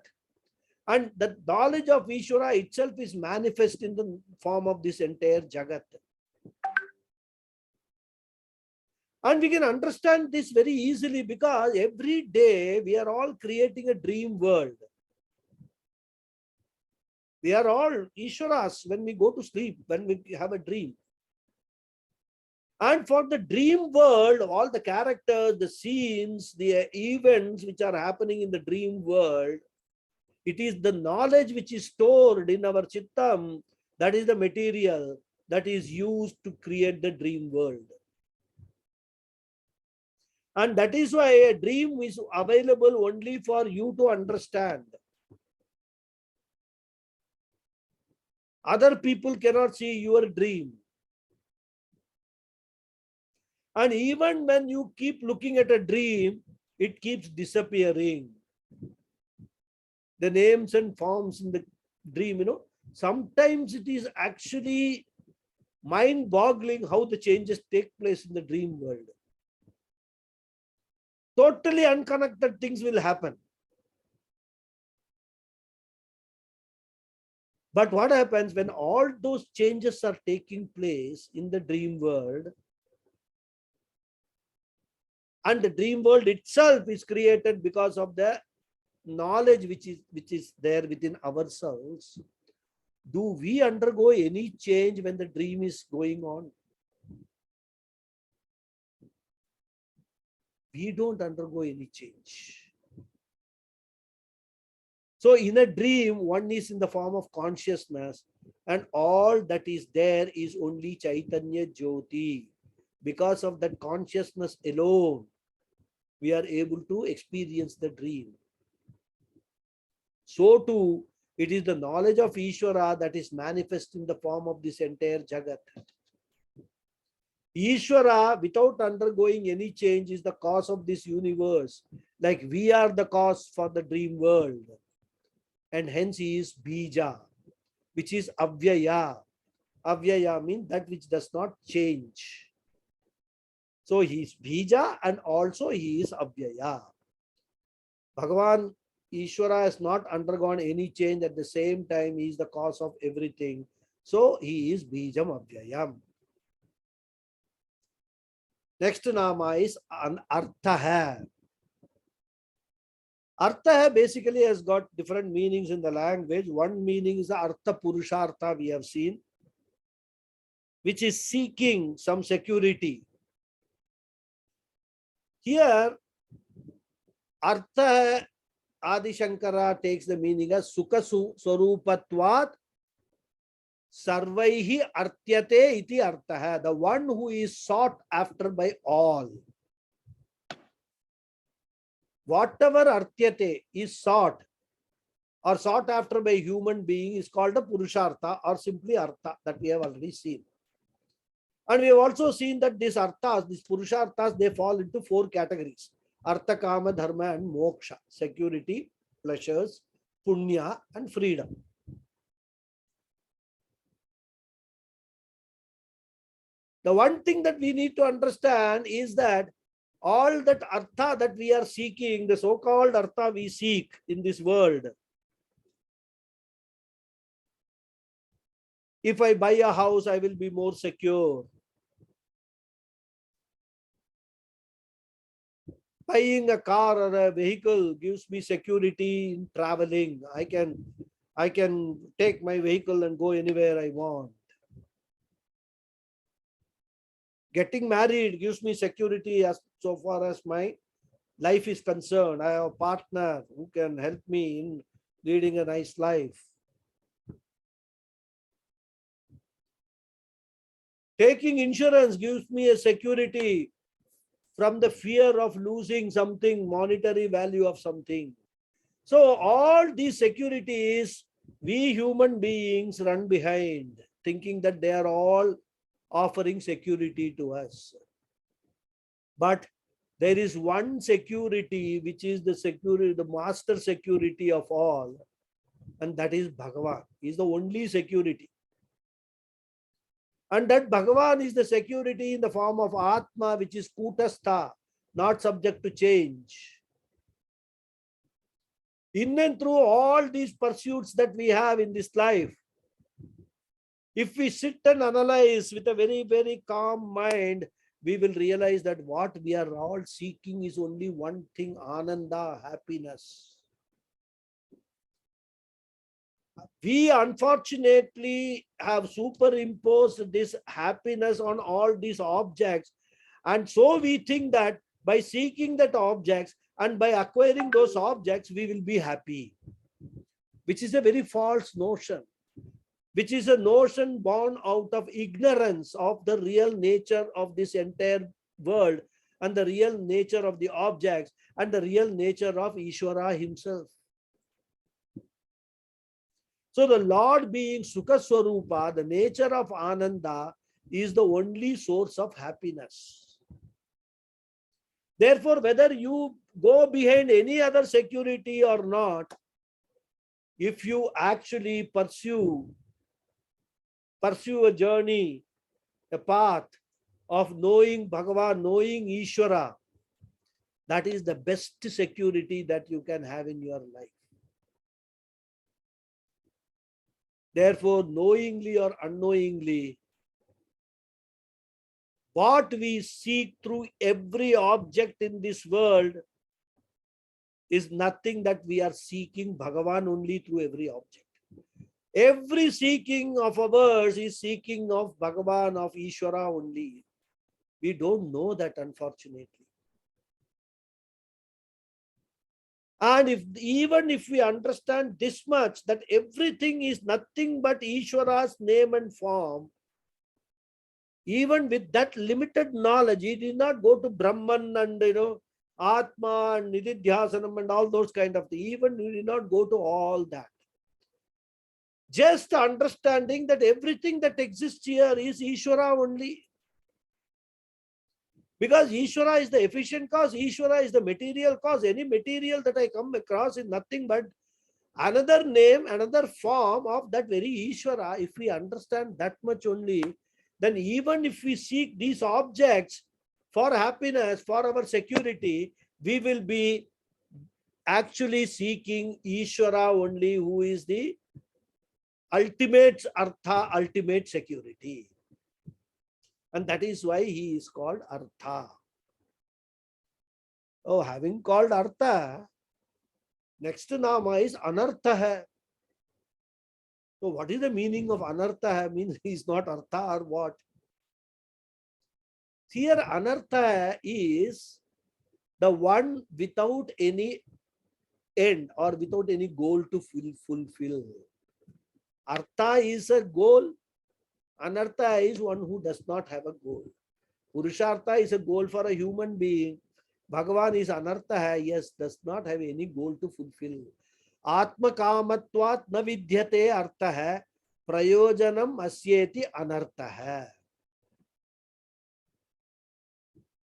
And the knowledge of Ishvara itself is manifest in the form of this entire Jagat. And we can understand this very easily because every day we are all creating a dream world. We are all Ishwaras when we go to sleep, when we have a dream. And for the dream world, all the characters, the scenes, the events which are happening in the dream world, it is the knowledge which is stored in our chittam, that is the material that is used to create the dream world. And that is why a dream is available only for you to understand. Other people cannot see your dream. And even when you keep looking at a dream, it keeps disappearing. The names and forms in the dream, Sometimes it is actually mind-boggling how the changes take place in the dream world. Totally unconnected things will happen. But what happens when all those changes are taking place in the dream world, and the dream world itself is created because of the knowledge which is there within ourselves, do we undergo any change when the dream is going on? We don't undergo any change. So in a dream, one is in the form of consciousness, and all that is there is only Chaitanya Jyoti. Because of that consciousness alone, we are able to experience the dream. So too, it is the knowledge of Ishvara that is manifest in the form of this entire Jagat. Ishvara, without undergoing any change, is the cause of this universe. Like we are the cause for the dream world. And hence he is Bija, which is Avyaya. Avyaya means that which does not change. So he is Bija and also he is Avyaya. Bhagavan Ishvara has not undergone any change. At the same time, he is the cause of everything. So he is Bijam Avyayam. Next nama is Artha. Artha basically has got different meanings in the language. One meaning is the Artha Purushartha we have seen, which is seeking some security. Here, Artha Adi Shankara takes the meaning as Sukha Swarupatvat Sarvaihi Artyate iti Artha, the one who is sought after by all. Whatever Artyate is sought or sought after by human being is called a Purushartha or simply Artha, that we have already seen. And we have also seen that these Arthas, these Purusharthas, they fall into 4 categories: Artha, Kama, Dharma and Moksha. Security, pleasures, Punya and freedom. The one thing that we need to understand is that all that Artha that we are seeking, the so-called Artha we seek in this world. If I buy a house, I will be more secure. Buying a car or a vehicle gives me security in traveling. I can take my vehicle and go anywhere I want. Getting married gives me security as so far as my life is concerned. I have a partner who can help me in leading a nice life. Taking insurance gives me a security from the fear of losing something, monetary value of something. So all these securities, we human beings run behind, thinking that they are all offering security to us. But there is one security which is the security, the master security of all, and that is Bhagavan. He is the only security. And that Bhagavan is the security in the form of Atma, which is Kutastha, not subject to change. In and through all these pursuits that we have in this life, if we sit and analyze with a very, very calm mind, we will realize that what we are all seeking is only one thing: Ananda, happiness. We unfortunately have superimposed this happiness on all these objects. And so we think that by seeking that objects and by acquiring those objects, we will be happy, which is a very false notion, which is a notion born out of ignorance of the real nature of this entire world and the real nature of the objects and the real nature of Ishvara himself. So the Lord being Sukha Swarupa, the nature of Ananda, is the only source of happiness. Therefore, whether you go behind any other security or not, if you actually pursue a journey, a path of knowing Bhagavan, knowing Ishvara, that is the best security that you can have in your life. Therefore, knowingly or unknowingly, what we seek through every object in this world is nothing that we are seeking Bhagavan only through every object. Every seeking of ours is seeking of Bhagavan, of Ishvara only. We don't know that, unfortunately. And even if we understand this much, that everything is nothing but Ishvara's name and form, even with that limited knowledge, he did not go to Brahman and Atma and Nididhyasanam and all those kind of things. Even he did not go to all that. Just understanding that everything that exists here is Ishvara only. Because Ishvara is the efficient cause, Ishvara is the material cause. Any material that I come across is nothing but another name, another form of that very Ishvara. If we understand that much only, then even if we seek these objects for happiness, for our security, we will be actually seeking Ishvara only, who is the ultimate artha, ultimate security. And that is why he is called Artha. Oh, having called Artha, next nama is Anartha hai. So what is the meaning of Anartha hai? Means he is not Artha or what? Here Anartha is the one without any end or without any goal to fulfill. Artha is a goal. Anartha is one who does not have a goal. Purushartha is a goal for a human being. Bhagavan is Anartha hai, yes, does not have any goal to fulfill. Atma kamatvat na vidyate artha hai, prayojanam asyeti anartha hai.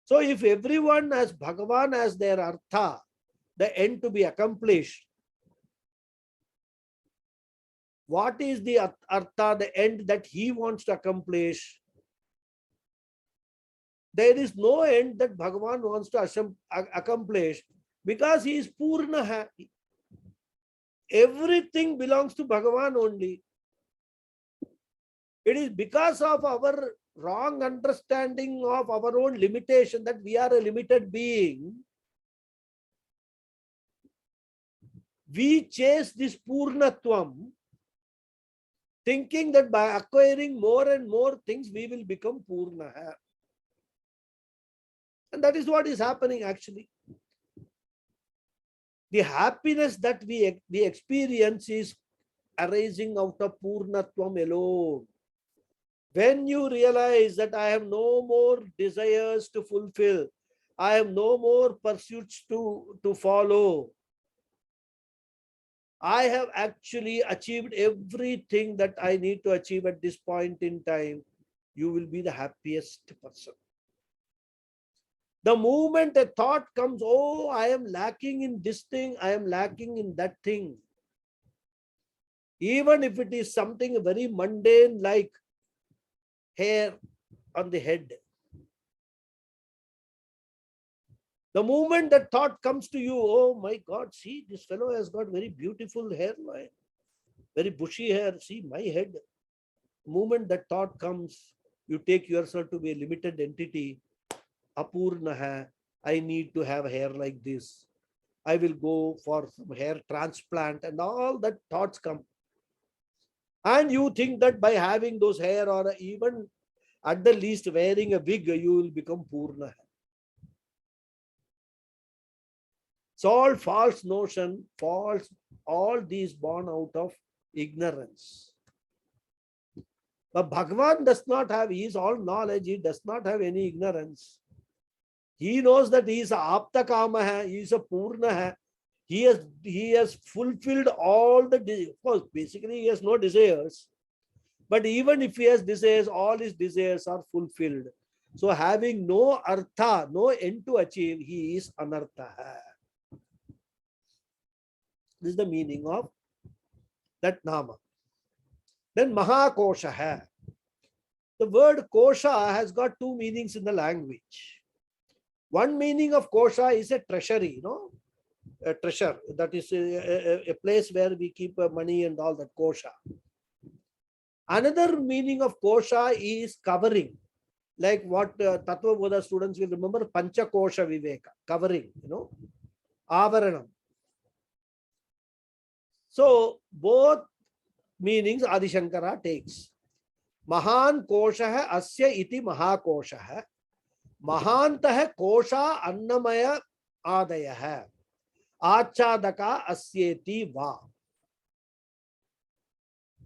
So if everyone has Bhagavan as their artha, the end to be accomplished, what is the artha, the end that he wants to accomplish? There is no end that Bhagavan wants to accomplish, because he is Purna. Everything belongs to Bhagavan only. It is because of our wrong understanding of our own limitation that we are a limited being. We chase this Purnatvam, thinking that by acquiring more and more things, we will become Purna. And that is what is happening actually. The happiness that we experience is arising out of Purnatvam alone. When you realize that I have no more desires to fulfill, I have no more pursuits to follow, I have actually achieved everything that I need to achieve at this point in time, you will be the happiest person. The moment a thought comes, oh, I am lacking in this thing, I am lacking in that thing. Even if it is something very mundane like hair on the head. The moment that thought comes to you, oh my God, see, this fellow has got very beautiful hairline, very bushy hair, see my head. The moment that thought comes, you take yourself to be a limited entity. Apurna hai, I need to have hair like this. I will go for some hair transplant, and all that thoughts come. And you think that by having those hair, or even at the least wearing a wig, you will become Purna. It's all false notion, false, all these born out of ignorance. But Bhagavan does not have, he is all knowledge, he does not have any ignorance. He knows that he is a Apta Kama hai, he is a Purna hai. He has fulfilled all the, of course, basically he has no desires. But even if he has desires, all his desires are fulfilled. So having no artha, no end to achieve, he is anartha. This is the meaning of that nama. Then Mahakosha. The word kosha has got two meanings in the language. One meaning of kosha is a treasury, a treasure. That is a place where we keep money and all that, kosha. Another meaning of kosha is covering. Like what Tattva Bodha students will remember, Pancha Kosha Viveka, covering, Avaranam. So both meanings Adi Shankara takes. Mahan Kosha Asya iti Mahakosha. Mahantah Kosha Annamaya Adaya. Achadaka Asyeti Va.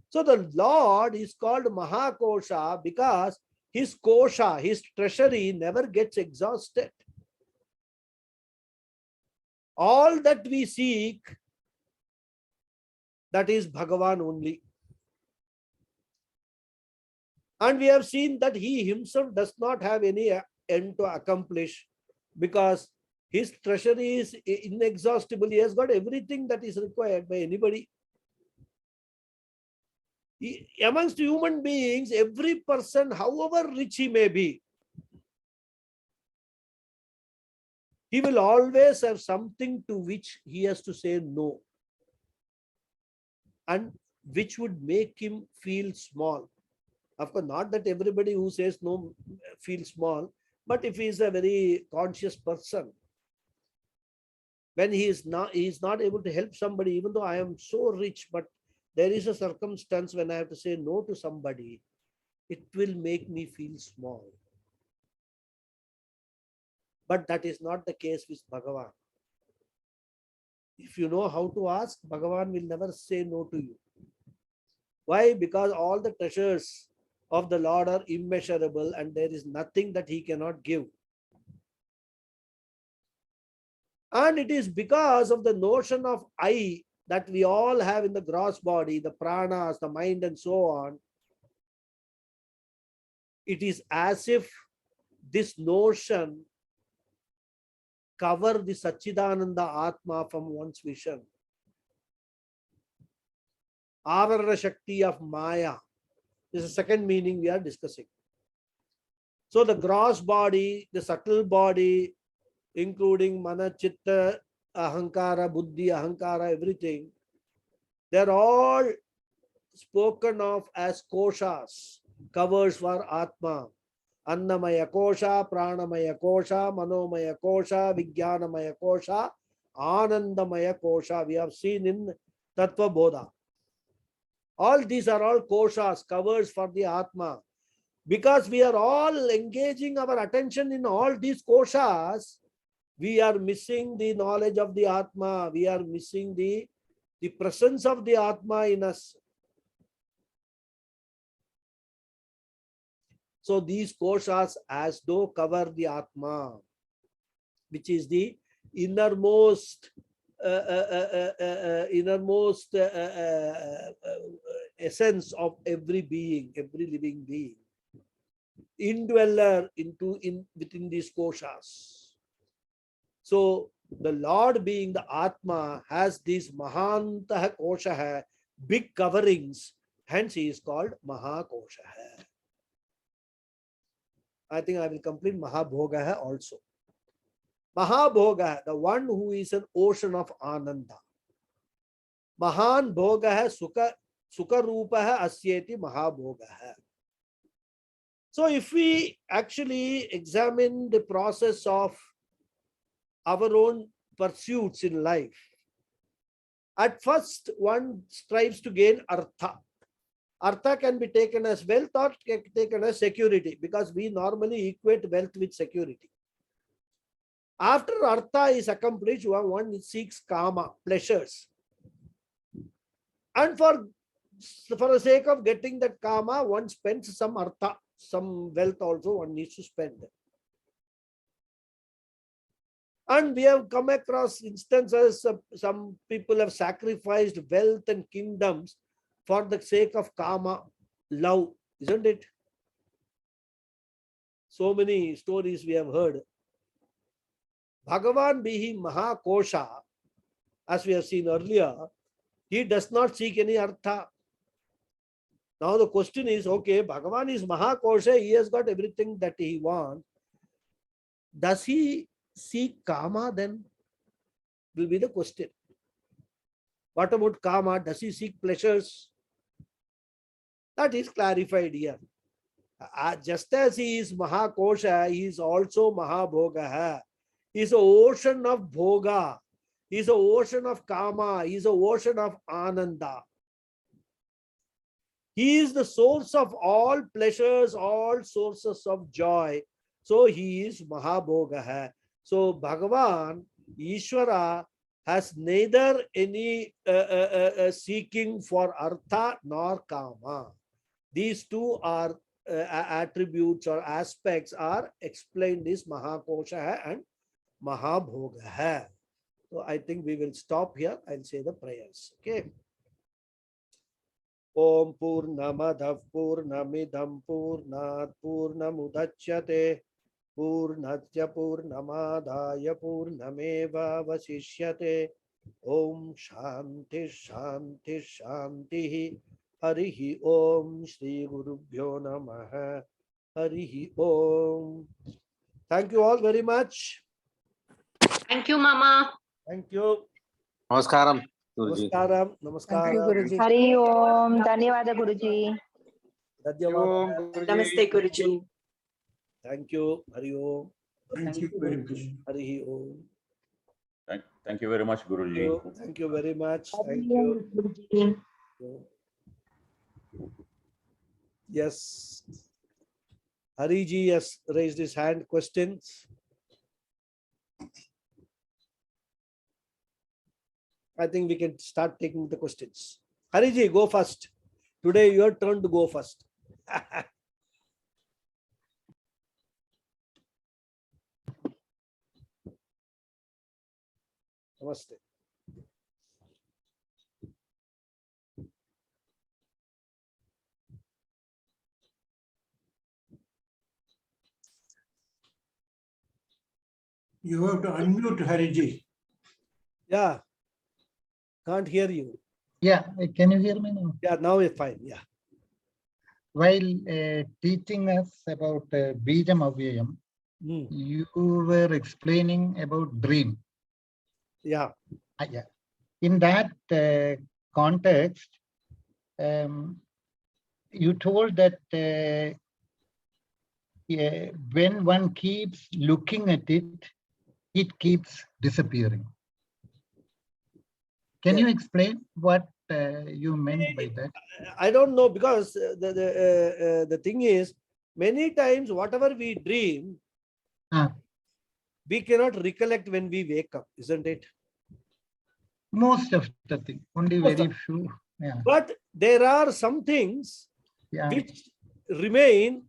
So the Lord is called Mahakosha because his kosha, his treasury never gets exhausted. All that we seek, that is Bhagavan only. And we have seen that he himself does not have any end to accomplish because his treasury is inexhaustible. He has got everything that is required by anybody. Amongst human beings, every person, however rich he may be, he will always have something to which he has to say no, and which would make him feel small. Of course, not that everybody who says no feels small, but if he is a very conscious person, when he is not able to help somebody, even though I am so rich, but there is a circumstance when I have to say no to somebody, it will make me feel small. But that is not the case with Bhagavan. If you know how to ask, Bhagavan will never say no to you. Why? Because all the treasures of the Lord are immeasurable and there is nothing that he cannot give. And it is because of the notion of I that we all have in the gross body, the pranas, the mind and so on. It is as if this notion cover the Satchidananda Atma from one's vision. Avarana Shakti of Maya is the second meaning we are discussing. So the gross body, the subtle body, including Mana, Chitta, Ahankara, Buddhi, Ahankara, everything, they're all spoken of as koshas, covers for Atma. Annamaya kosha, Pranamaya kosha, Manomaya kosha, Vijnanamaya kosha, Anandamaya kosha. We have seen in Tattva Bodha. All these are all koshas, covers for the Atma. Because we are all engaging our attention in all these koshas, we are missing the knowledge of the Atma. We are missing the presence of the Atma in us. So these koshas as though cover the Atma, which is the innermost essence of every being, every living being. Indweller within these koshas. So the Lord being the Atma has these Mahantah Kosha, big coverings, hence he is called Mahakosha. I think I will complete Mahabhoga also. Mahabhoga, the one who is an ocean of Ananda. Mahan Bhoga Sukha Rupa Asyeti Mahabhoga. So if we actually examine the process of our own pursuits in life, at first one strives to gain artha. Artha can be taken as wealth or taken as security, because we normally equate wealth with security. After artha is accomplished, one seeks kama, pleasures. And for the sake of getting that kama, one spends some artha, some wealth also one needs to spend. And we have come across instances of some people have sacrificed wealth and kingdoms for the sake of kama, love, isn't it? So many stories we have heard. Bhagavan being Mahakosha, as we have seen earlier, He does not seek any artha. Now the question is, okay, Bhagavan is Mahakosha, he has got everything that he wants. Does he seek kama then? Will be the question. What about kama? Does he seek pleasures? That is clarified here. Just as he is Mahakosha, he is also Mahabhoga. He is an ocean of bhoga. He is an ocean of kama. He is an ocean of ananda. He is the source of all pleasures, all sources of joy. So he is Mahabhoga. So Bhagavan, Ishvara, has neither any seeking for artha nor kama. These two are attributes or aspects are explained as Mahakosha and Mahabhoga. So I think we will stop here. I'll say the prayers. Okay. Om Purnamadav Purnamidam Purnat Purnamudachyate Purnatya Purnamadaya Purnameva Vasishyate. Om Shanti Shanti Shanti. Harihi Om Shri Gurubhyo Namaha. Harihi Om. Thank you all very much. Thank you, Mama. Thank you. Namaskaram, Guruji. Namaskaram. Thank you, Namaskaram. Guruji. Hari Om. Dhanyawada Guruji. Dhanyawad. Om Guruji. Namaste, Guruji. Thank you. Hari Om. Thank you, Guruji. Hari Om. Thank you very much, Guruji. Thank you very much. Thank Hari you. Om, Guruji. Yes. Hariji has raised his hand. Questions? I think we can start taking the questions. Hariji, go first. Today your turn to go first. Namaste. You have to unmute Hariji. Yeah. Can't hear you. Yeah, can you hear me now? Yeah, now we're fine. Yeah. While teaching us about Bijam Avyayam, Hmm. you were explaining about dream. Yeah. Yeah. In that context, you told that yeah, when one keeps looking at it, it keeps disappearing. Can you explain what you meant by that? I don't know, because the thing is, many times whatever we dream, Ah. we cannot recollect when we wake up, isn't it? Most of the thing, only Most very of- few. Yeah. But there are some things Yeah. which remain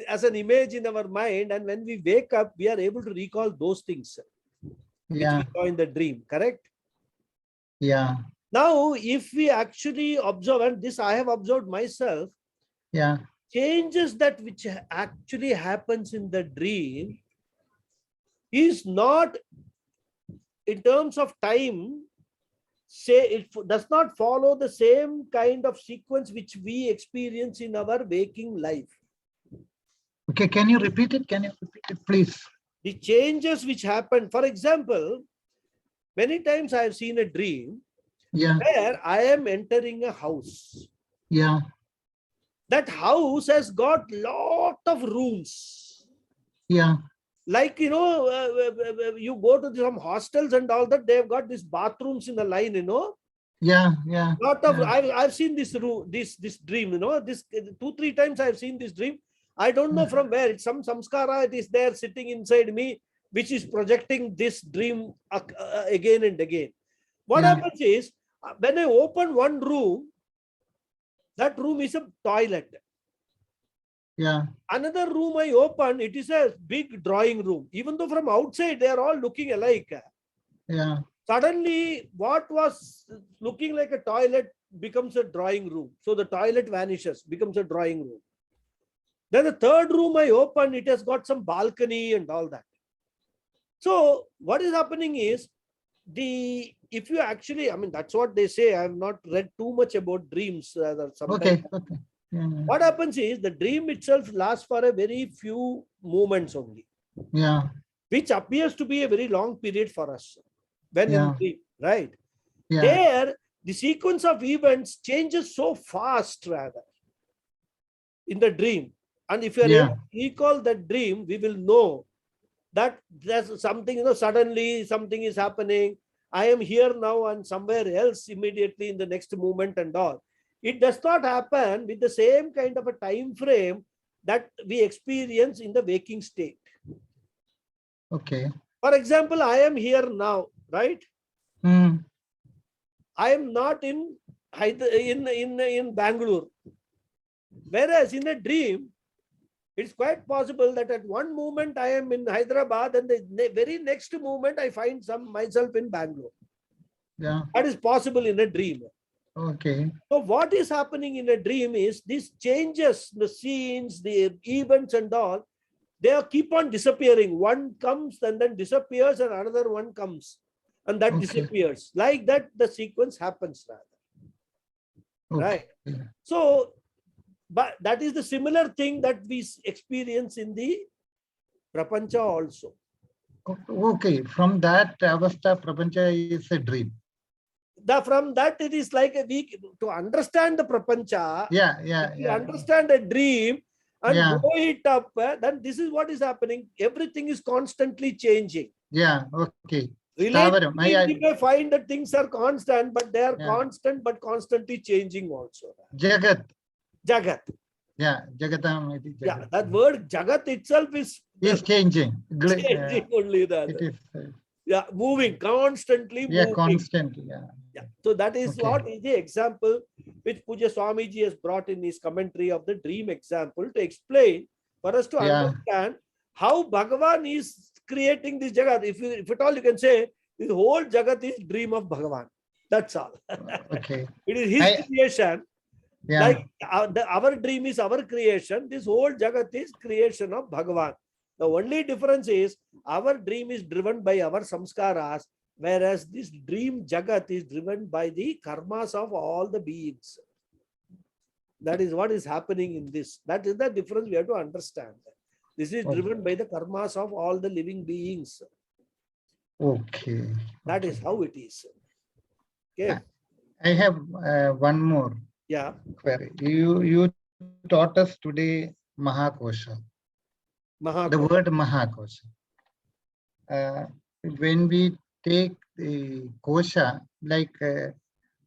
as an image in our mind, and when we wake up, we are able to recall those things which Yeah. we saw in the dream, correct? Yeah. Now, if we actually observe, and this I have observed myself, Yeah. changes that which actually happens in the dream is not in terms of time, say it does not follow the same kind of sequence which we experience in our waking life. Okay, can you repeat it? Can you repeat it, please? The changes which happen, for example, many times I have seen a dream Yeah. where I am entering a house. Yeah. That house has got lot of rooms. Yeah. Like, you know, you go to some hostels and all that, they've got these bathrooms in a line, you know. Yeah. Yeah. Lot of, Yeah. I've seen this room, this dream, you know, this 2-3 times I've seen this dream. I don't know from where. It's some samskara, it is there sitting inside me, which is projecting this dream again and again. What Yeah. happens is, when I open one room, that room is a toilet. Yeah. Another room I open, it is a big drawing room. Even though from outside, they are all looking alike. Yeah. Suddenly, what was looking like a toilet becomes a drawing room. So the toilet vanishes, becomes a drawing room. Then the third room I open, it has got some balcony and all that. So what is happening is, the if you actually, I mean, that's what they say. I have not read too much about dreams. Sometimes. Okay. Okay. Yeah. What happens is the dream itself lasts for a very few moments only, Yeah. which appears to be a very long period for us when in Yeah. dream, right? Yeah. There, the sequence of events changes so fast rather in the dream. And if you are Yeah. able to recall that dream, we will know that there's something, suddenly something is happening. I am here now and somewhere else immediately in the next moment and all. It does not happen with the same kind of a time frame that we experience in the waking state. Okay. For example, I am here now, right? Mm. I am not in Bangalore. Whereas in a dream, it's quite possible that at one moment I am in Hyderabad and the very next moment I find myself in Bangalore. Yeah. That is possible in a dream. Okay. So what is happening in a dream is these changes, the scenes, the events and all, they keep on disappearing. One comes and then disappears and another one comes and that Okay. disappears. Like that, the sequence happens rather. Okay. Right? So, but that is the similar thing that we experience in the prapancha also. Okay. From that avastha, prapancha is a dream. From that, it is like to understand the prapancha. Yeah. Yeah. If you Yeah. understand a dream and Yeah. blow it up, then this is what is happening. Everything is constantly changing. Yeah. Okay. Relatively, Stavaram. we may find that things are constant, but they are Yeah. constant but constantly changing also. Jagat. Jagat. Yeah. Jagatam. It is Yeah, Jagat. that word Jagat itself is Is changing. changing only that. It is. Yeah, moving, constantly Yeah. moving. Constantly. Yeah. Yeah. So that is Okay. what is the example which Puja Swamiji has brought in his commentary of the dream example to explain for us to Yeah. understand how Bhagavan is creating this Jagat. If at all you can say, this whole Jagat is dream of Bhagavan. That's all. Okay. It is his creation. Yeah. Like our dream is our creation. This whole Jagat is creation of Bhagavan. The only difference is our dream is driven by our samskaras, whereas this dream Jagat is driven by the karmas of all the beings. That is what is happening in this. That is the difference we have to understand. This is driven by the karmas of all the living beings. Okay. That is how it is. Okay. I have one more Yeah. query. You taught us today Mahakosha. The Mahakosha. word Mahakosha. When we take the kosha, like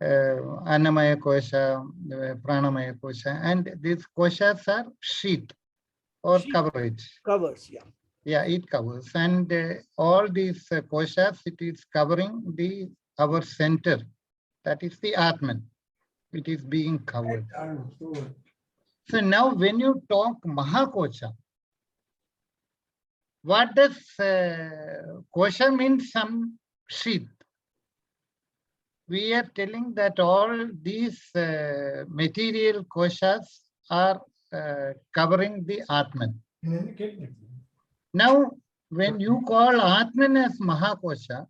Annamaya Kosha, Pranamaya Kosha, and these koshas are sheath or Sheath. coverage. Covers, yeah. Yeah, it covers. And all these koshas, it is covering our center. That is the Atman. It is being covered. So now when you talk Mahakosha, what does kosha means? Some sheath. We are telling that all these material koshas are covering the Atman. Now, when you call Atman as Mahakosha,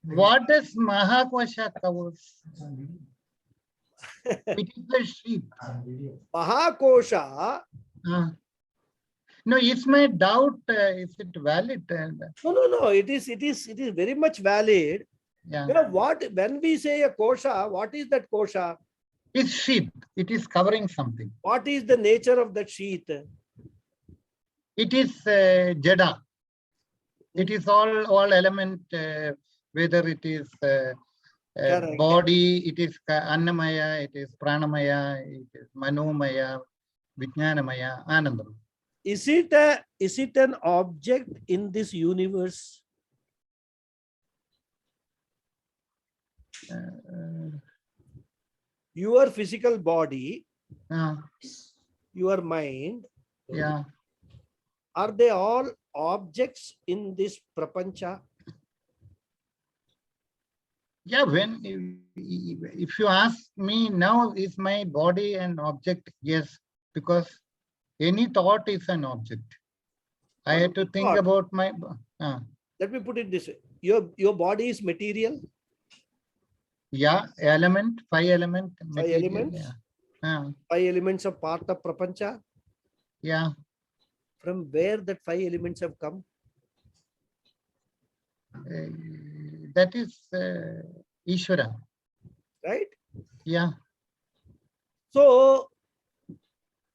what does Mahakosha covers? It is the sheath. Mahakosha. No, it's my doubt. Is it valid? No. It is very much valid. Yeah. You know what? When we say a kosha, what is that kosha? It's sheath. It is covering something. What is the nature of that sheath? It is jada. It is all element, whether it is body, it is Annamaya, it is Pranamaya, it is Manomaya, Vijnanamaya, Anandam. Is it an object in this universe? Your physical body, your mind, yeah. Are they all objects in this prapancha? Yeah, if you ask me now, is my body an object? Yes, because any thought is an object. I had to think about my. Let me put it this way: your body is material. Yeah, element, 5 element material. elements? Yeah. Ah, 5 elements are part of Prapancha. yeah. From where that 5 elements have come? That is Ishvara. Right? Yeah. So,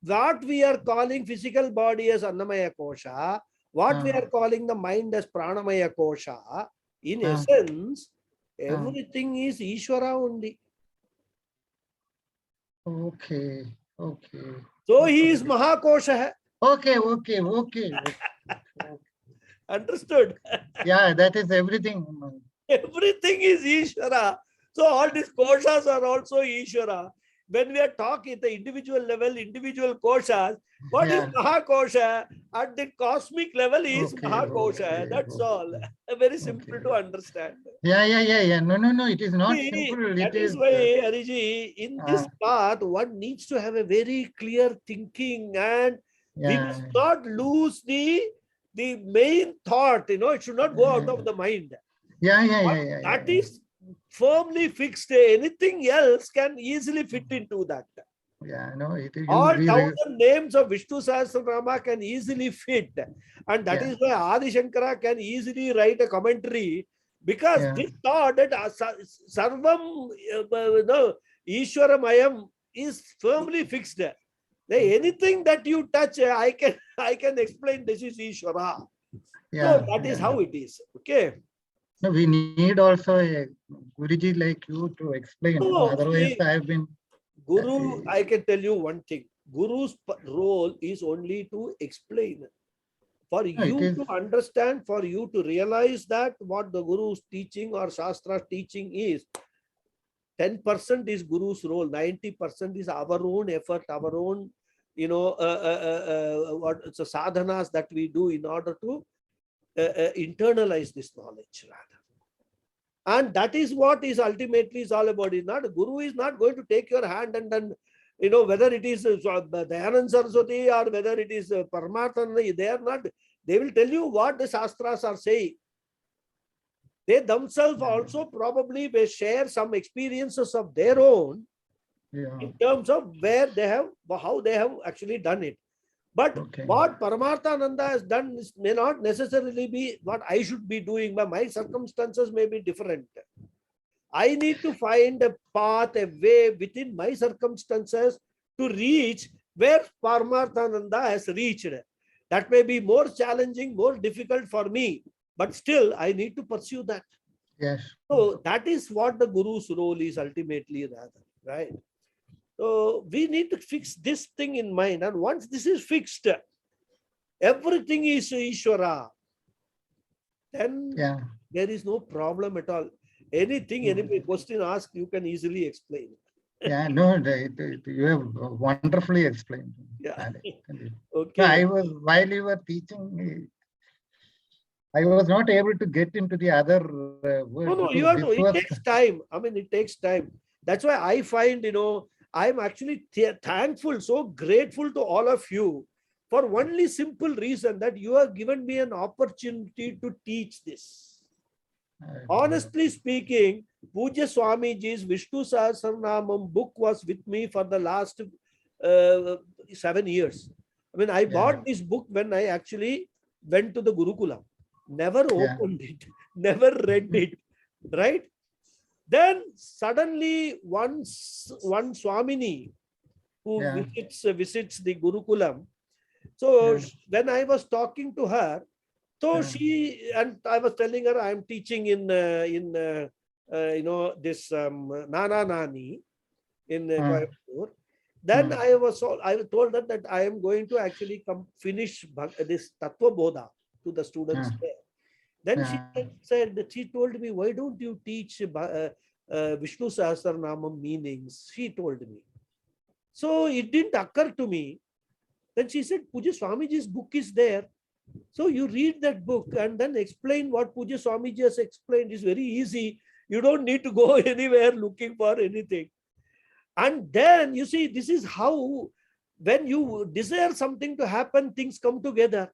what we are calling physical body as Annamaya Kosha, what we are calling the mind as Pranamaya Kosha, in essence, everything is Ishvara only. Okay. Okay. So, he is Mahakosha. Okay. Okay. Okay. Understood? Yeah, that is everything. Everything is Ishvara. So all these koshas are also Ishvara. When we are talking at the individual level, individual koshas, what is Mahakosha? At the cosmic level is Okay, Mahakosha. okay, That's okay, all. Very simple to understand. Yeah. No, it is not See, simple. that It is is. why, Hariji, in this path, one needs to have a very clear thinking, and we must not lose the main thought. It should not go out of the mind. Yeah. That is firmly fixed. Anything else can easily fit into that. Yeah, no, it is. All 1,000 names of Vishnu Sahasranamam can easily fit. And that is why Adi Shankara can easily write a commentary, because this thought that Sarvam Ishwaramayam is firmly fixed. Anything that you touch, I can explain this is Ishwara. So that is how it is. Okay. No, we need also a Guruji like you to explain. No, Otherwise, see, I've been. Guru, I can tell you one thing. Guru's role is only to explain. For you to understand, for you to realize that what the Guru's teaching or Shastra teaching is, 10% is Guru's role, 90% is our own effort, our own, what it's a sadhanas that we do in order to internalize this knowledge rather. And that is what is ultimately is all about. Is not Guru is not going to take your hand and then, whether it is Dayanand Saraswati or whether it is Paramatma, they are not. They will tell you what the Shastras are saying. They themselves also probably may share some experiences of their own in terms of where they have, how they have actually done it. But what Paramarthananda has done may not necessarily be what I should be doing, but my circumstances may be different. I need to find a path, a way within my circumstances to reach where Paramarthananda has reached. That may be more challenging, more difficult for me, but still I need to pursue that. Yes. So that is what the Guru's role is ultimately rather, right? So we need to fix this thing in mind. And once this is fixed, everything is Ishvara, then there is no problem at all. Anything, any question asked, you can easily explain. Yeah, no, you have wonderfully explained. Yeah. Okay. No, I was, while you were teaching, I was not able to get into the other words. No, you have to, it takes time. I mean, it takes time. That's why I find, I'm actually thankful, so grateful to all of you for only simple reason that you have given me an opportunity to teach this. Honestly speaking, Pujya Swamiji's Vishnu Sahasranamam book was with me for the last 7 years. I mean, I bought this book when I actually went to the Gurukulam. Never opened it, never read it, right? Then suddenly one Swamini who visits the Gurukulam. So when I was talking to her, so she, and I was telling her I am teaching in this Nana Nani in Coimbatore. Then I told her that I am going to actually finish this Tattva Bodha to the students there. Then she told me, why don't you teach Vishnu Sahasranamam meanings? She told me. So it didn't occur to me. Then she said, Pujya Swamiji's book is there. So you read that book and then explain what Pujya Swamiji has explained. Is very easy. You don't need to go anywhere looking for anything. And then you see, this is how, when you desire something to happen, things come together.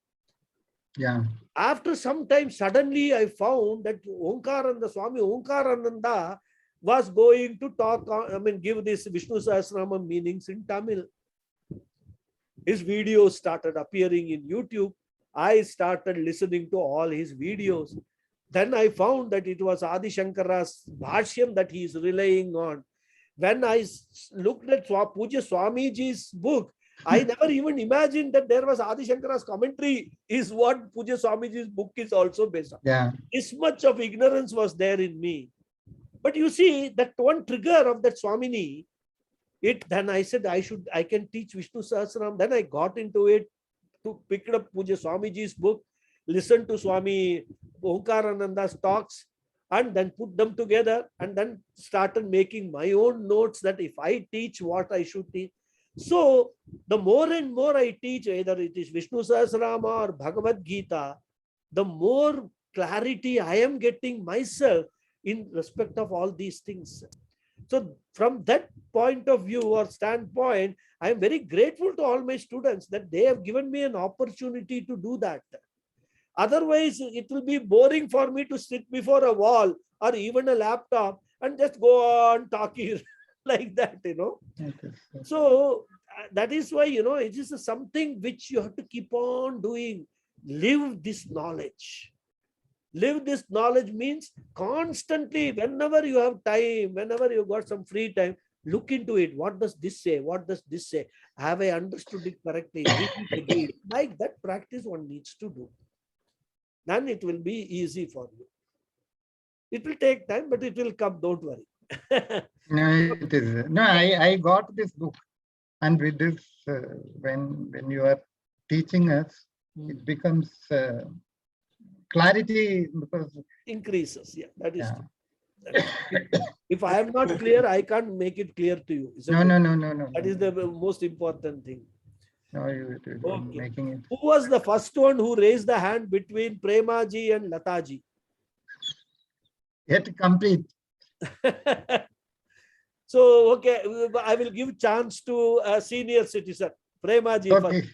Yeah. After some time, suddenly I found that Omkarananda, Swami Omkarananda was going to talk, give this Vishnu Sahasranamam meanings in Tamil. His videos started appearing in YouTube. I started listening to all his videos. Then I found that it was Adi Shankara's Bhashyam that he is relying on. When I looked at Puja Swamiji's book, I never even imagined that there was Adi Shankara's commentary is what Puja Swamiji's book is also based on. Yeah. This much of ignorance was there in me. But you see, that one trigger of that Swamini, then I said I can teach Vishnu Sahasranam. Then I got into it, to pick up Puja Swamiji's book, listen to Swami Omkarananda's talks, and then put them together, and then started making my own notes that if I teach what I should teach. So the more and more I teach, either it is Vishnu Sahasranama or Bhagavad Gita, the more clarity I am getting myself in respect of all these things. So from that point of view or standpoint, I am very grateful to all my students that they have given me an opportunity to do that. Otherwise, it will be boring for me to sit before a wall or even a laptop and just go on talking like that, So that is why, it is something which you have to keep on doing. Live this knowledge. Live this knowledge means constantly, whenever you have time, whenever you got some free time, look into it. What does this say? What does this say? Have I understood it correctly? Like that practice one needs to do. Then it will be easy for you. It will take time, but it will come. Don't worry. No, it is. No, I got this book, and with this, when you are teaching us, it becomes clarity because increases. Yeah, that is yeah. true. If I am not clear, I can't make it clear to you. No. That is the most important thing. No, you're Okay. making it. Who was the first one who raised the hand between Premaji and Lataji? Yet complete. So, okay, I will give chance to a senior citizen, Premaji. Okay.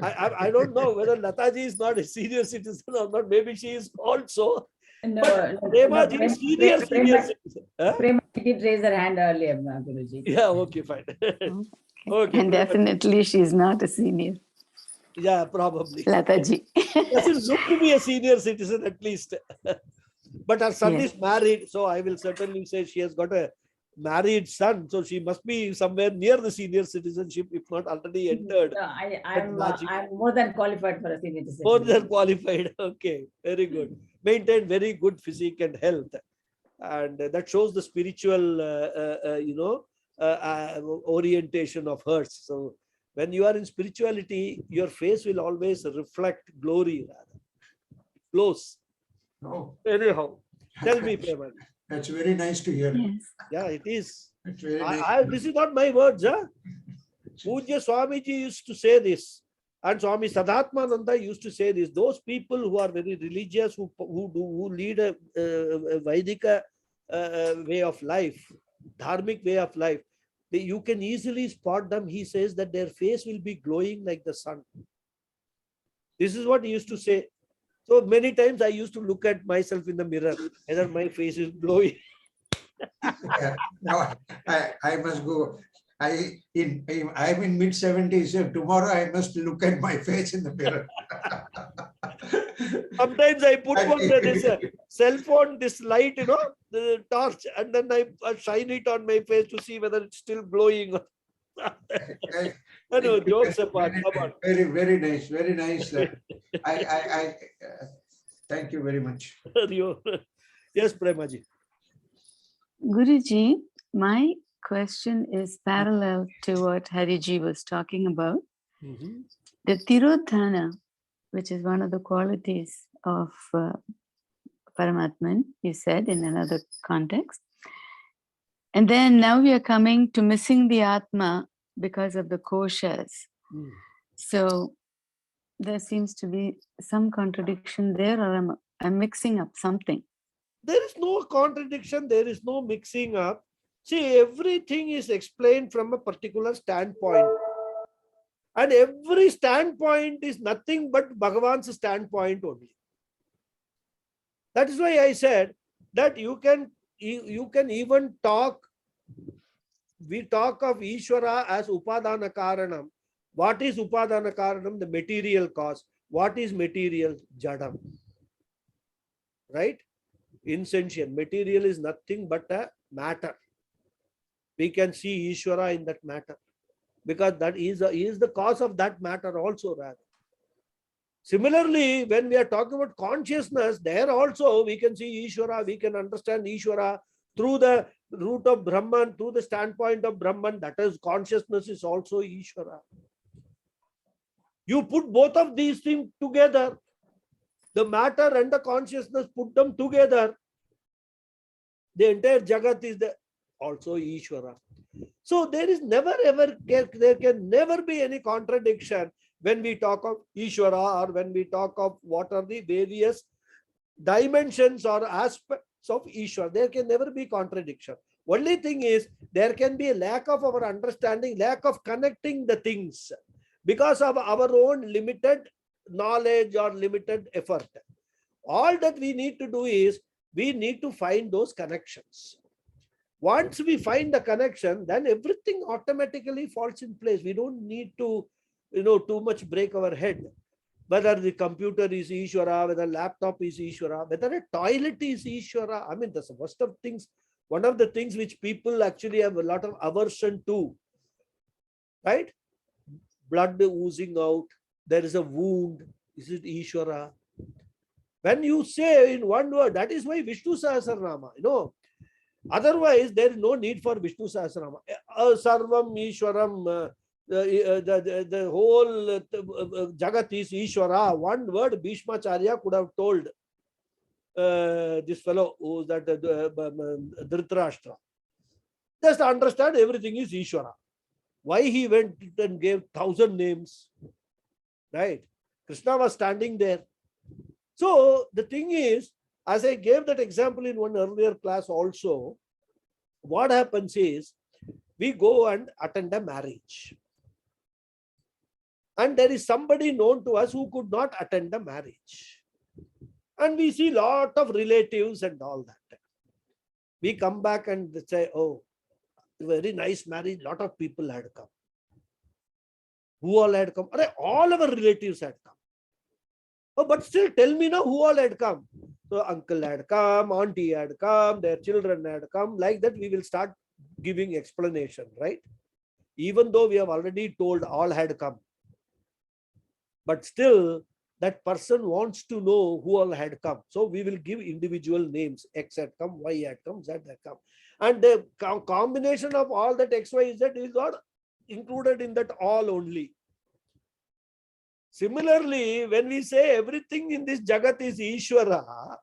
I don't know whether Lataji is not a senior citizen or not. Maybe she is also. No, But Premaji is senior citizen. Huh? Prema did raise her hand earlier, Guruji. Yeah, okay, fine. Okay, And definitely she's not a senior. Yeah, probably. Lataji. Doesn't look to be a senior citizen at least. But her son Yes. is married, so I will certainly say she has got a married son, so she must be somewhere near the senior citizenship, if not already entered. No, I'm more than qualified for a senior citizen. More than qualified. Okay, very good. Maintain very good physique and health, and that shows the spiritual, orientation of hers. So when you are in spirituality, your face will always reflect glory, rather close. Oh, Anyhow, tell me, Prema. that's very nice to hear. Yes. Yeah, it is. It's very nice. This is not my words, huh? Pujya Swamiji used to say this, and Swami Sadatmananda used to say this. Those people who are very religious, who lead a Vaidika way of life, dharmic way of life, you can easily spot them. He says that their face will be glowing like the sun. This is what he used to say. So many times I used to look at myself in the mirror, whether my face is glowing. Yeah. Now I must go. I'm in mid-70s. So tomorrow I must look at my face in the mirror. Sometimes I put one this cell phone, this light, the torch, and then I shine it on my face to see whether it's still glowing. No, jokes apart. Come on. Very, very nice. Very nice. I thank you very much. Yes, Premaji. Guruji, my question is parallel to what Hariji was talking about. The Tirodhana, which is one of the qualities of Paramatman, you said in another context. And then now we are coming to missing the Atma because of the koshas. So there seems to be some contradiction there, or I'm mixing up something. There is no contradiction. There is no mixing up. See, everything is explained from a particular standpoint. And every standpoint is nothing but Bhagavan's standpoint only. That is why I said that you can you can even talk, we talk of Ishvara as Upadana Karanam. What is Upadana Karanam? The material cause. What is material? Jadam. Right? Insentient. Material is nothing but a matter. We can see Ishvara in that matter, because that is the cause of that matter also rather. Similarly, when we are talking about consciousness, there also we can see Ishvara, we can understand Ishvara through the root of Brahman, through the standpoint of Brahman. That is, consciousness is also Ishvara. You put both of these things together, the matter and the consciousness, put them together, the entire Jagat is also Ishvara. So there is never ever, there can never be any contradiction when we talk of Ishvara, or when we talk of what are the various dimensions or aspects of Ishvara. There can never be contradiction. Only thing is, there can be a lack of our understanding, lack of connecting the things because of our own limited knowledge or limited effort. All that we need to do is, we need to find those connections. Once we find the connection, then everything automatically falls in place. We don't need to, too much break our head. Whether the computer is Ishvara, whether laptop is Ishvara, whether a toilet is Ishvara. I mean, that's the worst of things. One of the things which people actually have a lot of aversion to, right? Blood oozing out, there is a wound. Is it Ishvara? When you say in one word, that is why Vishnu Sahasranamam, otherwise there is no need for Vishnu Sahasranamam. Sarvam Ishwaram, the whole Jagat is Ishvara. One word Bhishma Acharya could have told this fellow who is that Dhritarashtra. Just understand everything is Ishvara. Why he went and gave 1,000 names, right? Krishna was standing there. So the thing is, as I gave that example in one earlier class also, what happens is, we go and attend a marriage. And there is somebody known to us who could not attend the marriage. And we see lot of relatives and all that. We come back and say, oh, very nice marriage, lot of people had come. Who all had come? All our relatives had come. Oh, but still tell me now who all had come. So uncle had come, auntie had come, their children had come. Like that we will start giving explanation, right? Even though we have already told all had come. But still that person wants to know who all had come. So we will give individual names. X had come, Y had come, Z had come. And the combination of all that X, Y, Z is not included in that all only. Similarly, when we say everything in this Jagat is Ishvara,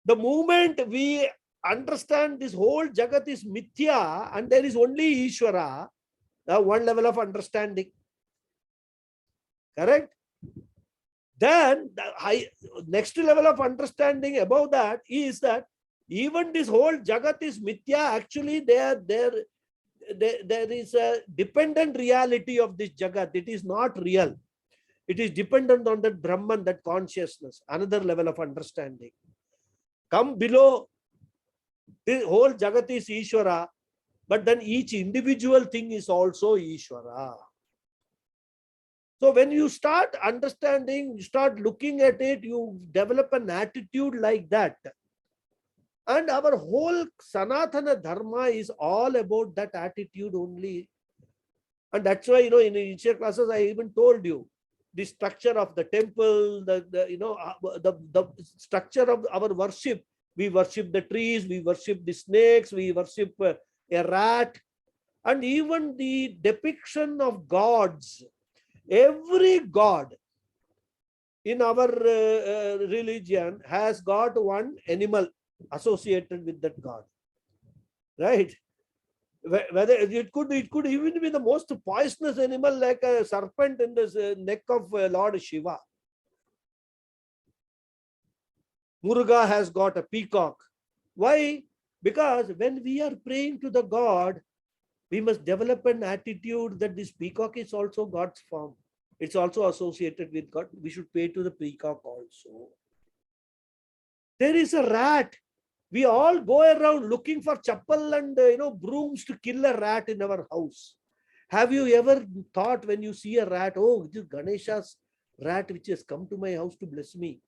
the moment we understand this whole Jagat is Mithya and there is only Ishvara, one level of understanding. Correct? Then the next level of understanding above that is that even this whole Jagat is Mithya, actually there is a dependent reality of this Jagat. It is not real. It is dependent on that Brahman, that consciousness, another level of understanding. Come below, the whole Jagat is Ishvara, but then each individual thing is also Ishvara. So when you start understanding, you start looking at it, you develop an attitude like that. And our whole Sanatana Dharma is all about that attitude only. And that's why, in initial classes, I even told you, the structure of the temple, the structure of our worship. We worship the trees, we worship the snakes, we worship a rat. And even the depiction of gods. Every god in our religion has got one animal associated with that god, right? Whether it could even be the most poisonous animal, like a serpent in the neck of Lord Shiva. Muruga has got a peacock. Why? Because when we are praying to the god, we must develop an attitude that this peacock is also God's form. It's also associated with God. We should pray to the peacock also. There is a rat. We all go around looking for chappal and brooms to kill a rat in our house. Have you ever thought when you see a rat, oh, this is Ganesha's rat which has come to my house to bless me?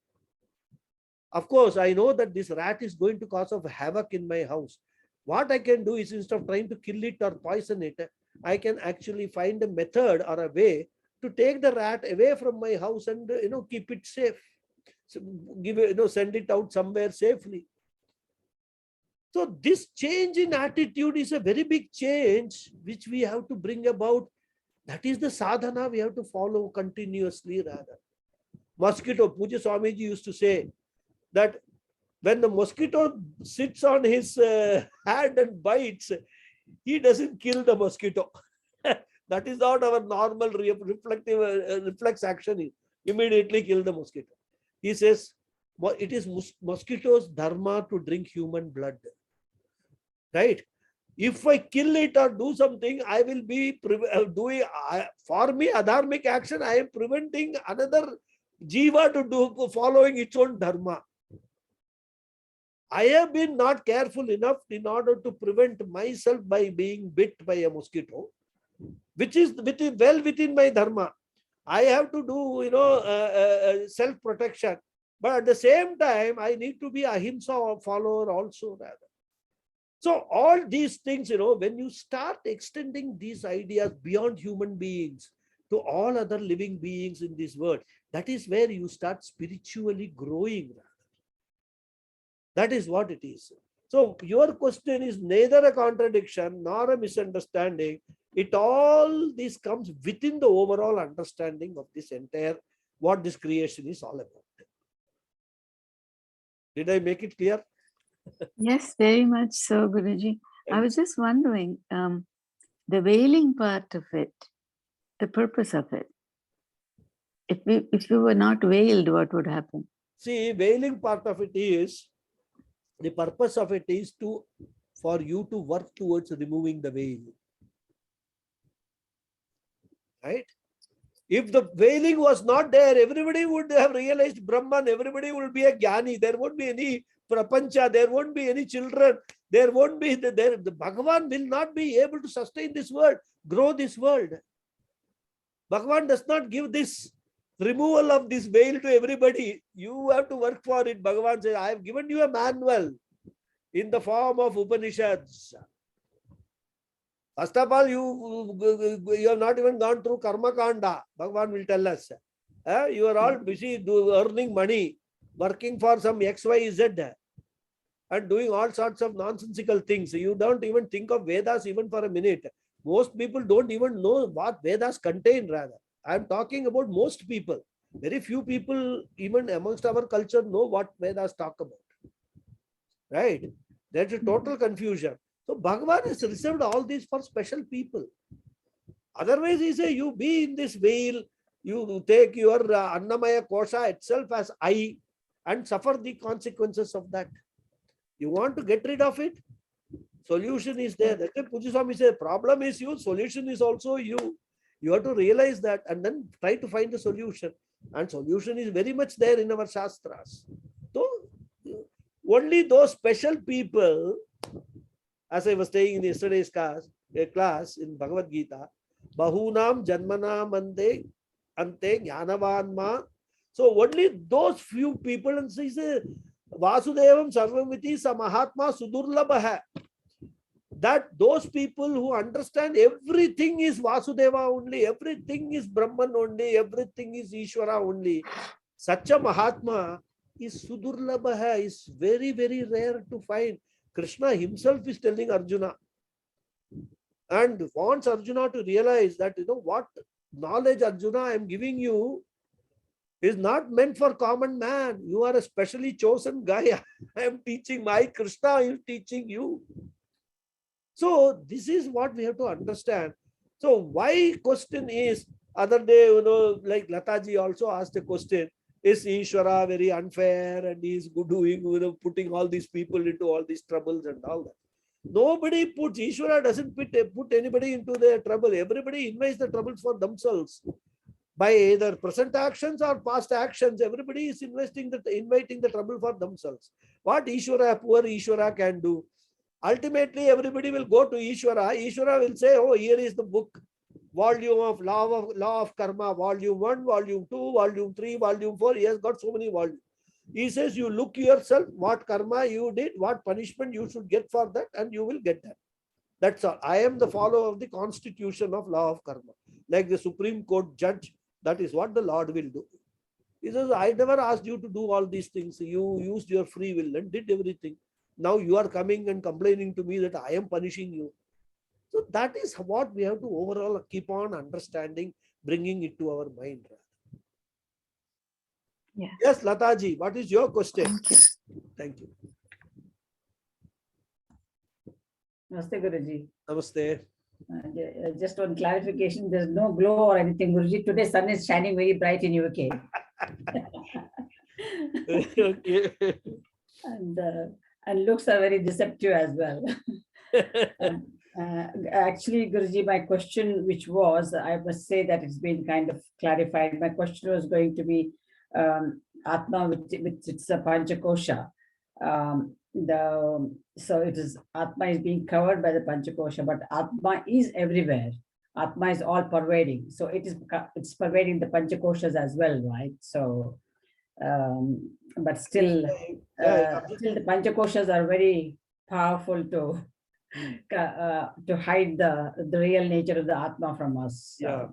Of course, I know that this rat is going to cause of havoc in my house. What I can do is, instead of trying to kill it or poison it, I can actually find a method or a way to take the rat away from my house and keep it safe. So send it out somewhere safely. So this change in attitude is a very big change which we have to bring about. That is the sadhana we have to follow continuously rather. Mosquito, Puja Swamiji used to say that when the mosquito sits on his hand and bites, he doesn't kill the mosquito. That is not our normal reflex action. Immediately kill the mosquito. He says, it is mosquito's dharma to drink human blood. Right? If I kill it or do something, I will be doing, for me, adharmic action, I am preventing another jiva to do following its own dharma. I have been not careful enough in order to prevent myself by being bit by a mosquito, which is well within my dharma. I have to do, self-protection. But at the same time, I need to be ahimsa follower also rather. So all these things, when you start extending these ideas beyond human beings to all other living beings in this world, that is where you start spiritually growing. That is what it is. So your question is neither a contradiction nor a misunderstanding. It all this comes within the overall understanding of this entire, what this creation is all about. Did I make it clear? Yes, very much so, Guruji. I was just wondering, the veiling part of it, the purpose of it. If you were not veiled, what would happen? See, veiling part of it is, the purpose of it is for you to work towards removing the veil. Right? If the veiling was not there, everybody would have realized Brahman, everybody would be a jnani. There won't be any prapancha, there won't be any children, there won't be, the Bhagavan will not be able to sustain this world, grow this world. Bhagavan does not give this removal of this veil to everybody. You have to work for it. Bhagavan says, I have given you a manual in the form of Upanishads. First of all, you have not even gone through Karma Kanda. Bhagavan will tell us. You are all busy earning money, working for some XYZ and doing all sorts of nonsensical things. You don't even think of Vedas even for a minute. Most people don't even know what Vedas contain rather. I am talking about most people. Very few people, even amongst our culture, know what Vedas talk about. Right? There's a total confusion. So Bhagavan has reserved all these for special people. Otherwise, he says, you be in this veil, you take your Annamaya Kosha itself as I and suffer the consequences of that. You want to get rid of it? Solution is there. That's why Puja Swami says, problem is you, solution is also you. You have to realize that and then try to find the solution. And solution is very much there in our Shastras. So, only those special people, as I was saying in yesterday's class in Bhagavad Gita, Bahunam Janmanam Ante Jnanavanma. So only those few people, and he says, Vasudevam Sarvamiti Samahatma Sudurlabha. That those people who understand everything is Vasudeva only, everything is Brahman only, everything is Ishvara only. Such a Mahatma is Sudurlabha, is very, very rare to find. Krishna himself is telling Arjuna and wants Arjuna to realize that, what knowledge, Arjuna, I am giving you is not meant for common man. You are a specially chosen guy. I am teaching, my Krishna is teaching you. So this is what we have to understand. So why question is, other day, like Lataji also asked a question, is Ishvara very unfair and he is doing, putting all these people into all these troubles and all that. Nobody puts, Ishvara doesn't put anybody into their trouble. Everybody invites the troubles for themselves. by either present actions or past actions. Everybody is inviting the trouble for themselves. What Ishvara, poor Ishvara can do? Ultimately, everybody will go to Ishvara. Ishvara will say, oh, here is the book, volume of law of karma, volume 1, volume 2, volume 3, volume 4. He has got so many volumes. He says, you look yourself, what karma you did, what punishment you should get for that, and you will get that. That's all. I am the follower of the constitution of law of karma. Like the Supreme Court judge, that is what the Lord will do. He says, I never asked you to do all these things. You used your free will and did everything. Now you are coming and complaining to me that I am punishing you. So that is what we have to overall keep on understanding, bringing it to our mind. Yeah. Yes, Lataji, what is your question? Thank you. Thank you. Namaste, Guruji. Namaste. Just one clarification, there's no glow or anything, Guruji. Today sun is shining very bright in UK. Okay. And looks are very deceptive as well. Actually, Guruji, my question, which was, I must say that it's been kind of clarified. My question was going to be Atma, which it's a Panchakosha. So it is Atma is being covered by the Panchakosha, but Atma is everywhere. Atma is all pervading. So it's pervading the Panchakoshas as well, right? So, but still, still the Panchakoshas are very powerful to hide the real nature of the Atma from us. So. Yeah.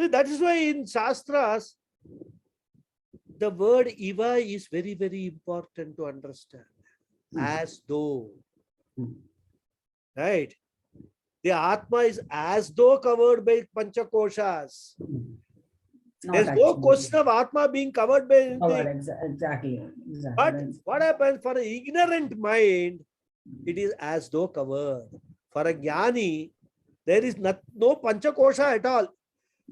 So that is why in Shastras, the word Iva is very, very important to understand. As though. Right? The Atma is as though covered by Panchakoshas. There's no question of Atma being covered by anything. Exactly. But what happens for an ignorant mind, it is as though covered. For a Jnani, there is no Panchakosha at all.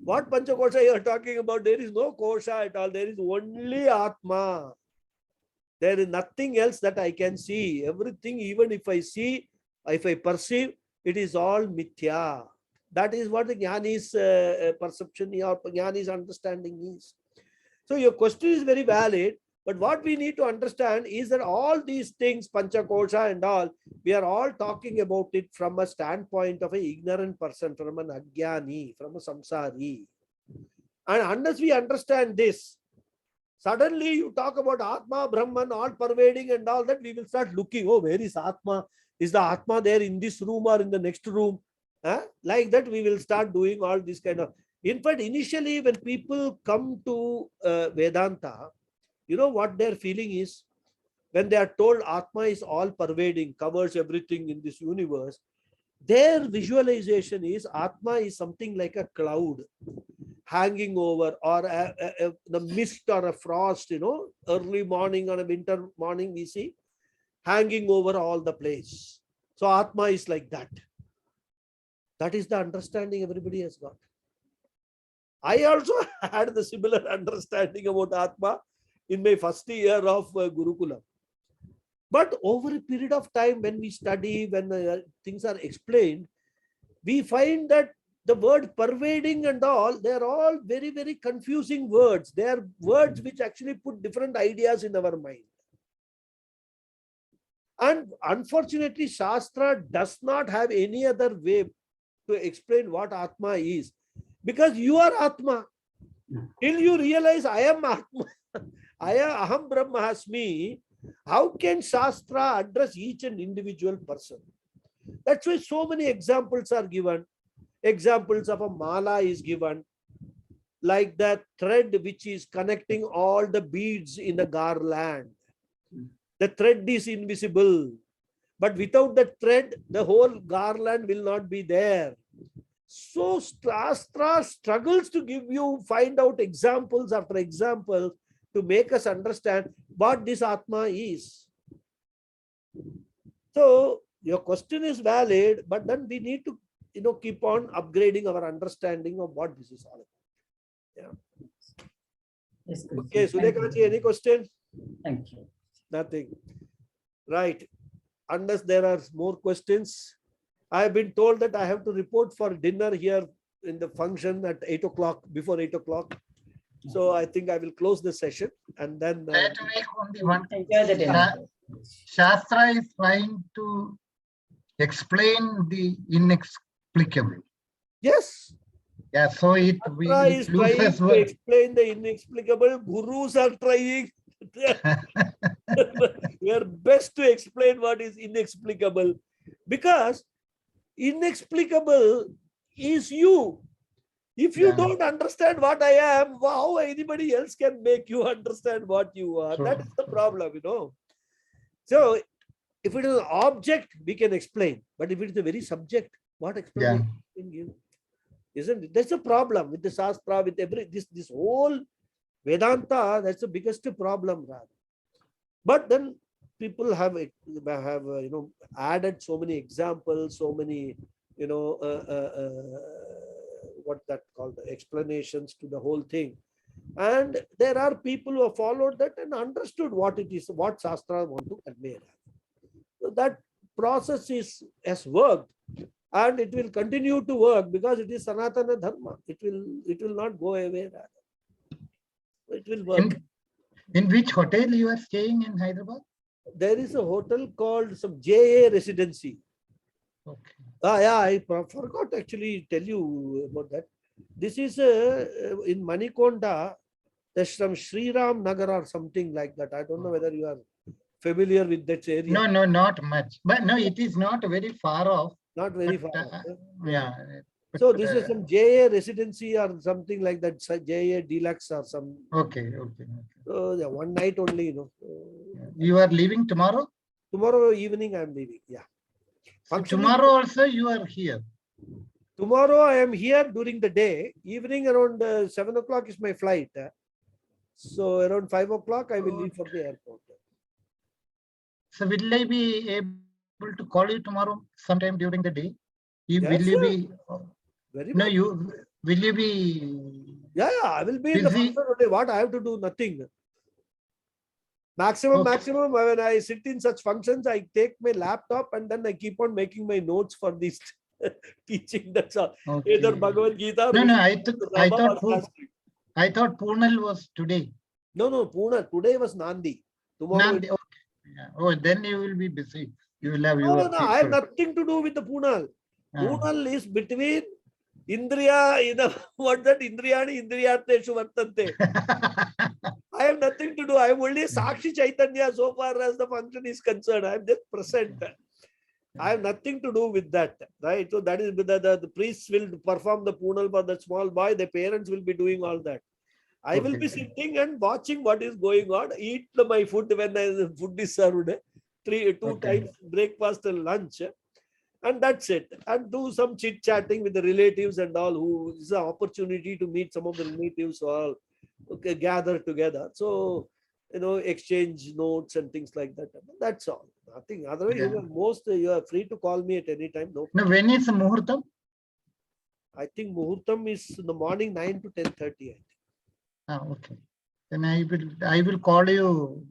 What Panchakosha you are talking about? There is no Kosha at all. There is only Atma. There is nothing else that I can see. Everything, even if I see, if I perceive, it is all mithya. That is what the Jnani's perception or Jnani's understanding is. So your question is very valid, but what we need to understand is that all these things, Panchakosha and all, we are all talking about it from a standpoint of an ignorant person, from an Ajnani, from a samsari. And unless we understand this, suddenly you talk about Atma, Brahman, all pervading and all that, we will start looking, oh, where is Atma? Is the Atma there in this room or in the next room? Like that, we will start doing all this kind of. In fact, initially, when people come to Vedanta, you know what their feeling is? When they are told Atma is all pervading, covers everything in this universe, their visualization is Atma is something like a cloud hanging over, or the mist or a frost, early morning on a winter morning we see, hanging over all the place. So Atma is like that. That is the understanding everybody has got. I also had the similar understanding about Atma in my first year of Gurukula. But over a period of time, when we study, when things are explained, we find that the word pervading and all, they are all very, very confusing words. They are words which actually put different ideas in our mind. And unfortunately, Shastra does not have any other way to explain what Atma is. Because you are Atma. Till you realize I am Atma, Aham Brahmasmi, how can Shastra address each and individual person? That's why so many examples are given. Examples of a mala is given, like that thread which is connecting all the beads in the garland. The thread is invisible, but without the thread, the whole garland will not be there. So Shastra struggles to find out examples after examples to make us understand what this Atma is. So your question is valid, but then we need to keep on upgrading our understanding of what this is all about. Yeah. Yes, Okay, Sudhekaji, any question? Thank you. Nothing. Right. Unless there are more questions. I have been told that I have to report for dinner here in the function at 8 o'clock, before 8 o'clock. So I think I will close the session and then. I have to make only one. Enjoy the dinner. Shastra is trying to explain the inexplicable. Yes. Yeah, so it Shastra is trying loses to word. explain the inexplicable. Gurus are trying their best to explain what is inexplicable, because inexplicable is you. If you Yeah. don't understand what I am, how anybody else can make you understand what you are? True, That is the true. problem, So if it is an object, we can explain. But if it is a very subject, what explanation can give? Isn't it? That's the problem with the Shastra, with this whole Vedanta. That's the biggest problem, rather. But then people have added so many examples, so many what that called explanations to the whole thing, and there are people who have followed that and understood what it is, what Shastra want to convey. So that process has worked, and it will continue to work because it is Sanatana Dharma. It will not go away. It will work. In which hotel you are staying in Hyderabad? There is a hotel called some JA Residency. Okay. I forgot actually tell you about that. This is in Manikonda. There's some Sri Ram Nagar or something like that. I don't know whether you are familiar with that area. No, not much. But no, it is not very far off. Not very But, far off. yeah. So this is some JA Residency or something like that. JA Deluxe or some. Okay. So yeah, one night only. You are leaving tomorrow? Tomorrow evening I am leaving. Yeah. So tomorrow also you are here. Tomorrow I am here during the day. Evening around 7 o'clock is my flight. So around 5 o'clock I will leave for the airport. So will I be able to call you tomorrow sometime during the day? Yes, Will you sir. be? Very No, much. will you be? Yeah, I will be in the busy? function today. What I have to do? Nothing. Maximum, when I sit in such functions, I take my laptop and then I keep on making my notes for this teaching. That's all. Okay. Either Bhagavad Gita. No, I Rama or thought Poonal was today. No, Pune. Today was Nandi. Tomorrow. Nandi, okay. Yeah. Oh, then you will be busy. You will have No, your. I have nothing to do with the Poonal. Poonal is between Indriya, what that Indriyani Indriyateshu Vartante. I have nothing to do. I am only Sakshi Chaitanya so far as the function is concerned. I am just present. I have nothing to do with that. Right? So that is the priests will perform the Poonal for the small boy. The parents will be doing all that. I will be sitting and watching what is going on, eat my food when the food is served, two times breakfast and lunch, and that's it. And do some chit-chatting with the relatives and all, who is an opportunity to meet some of the relatives who all gather together. So, exchange notes and things like that. That's all. Nothing. Otherwise, you are free to call me at any time. No. Now, when is the Muhurtam? I think Muhurtam is in the morning 9 to 10:30. Okay. Then I will call you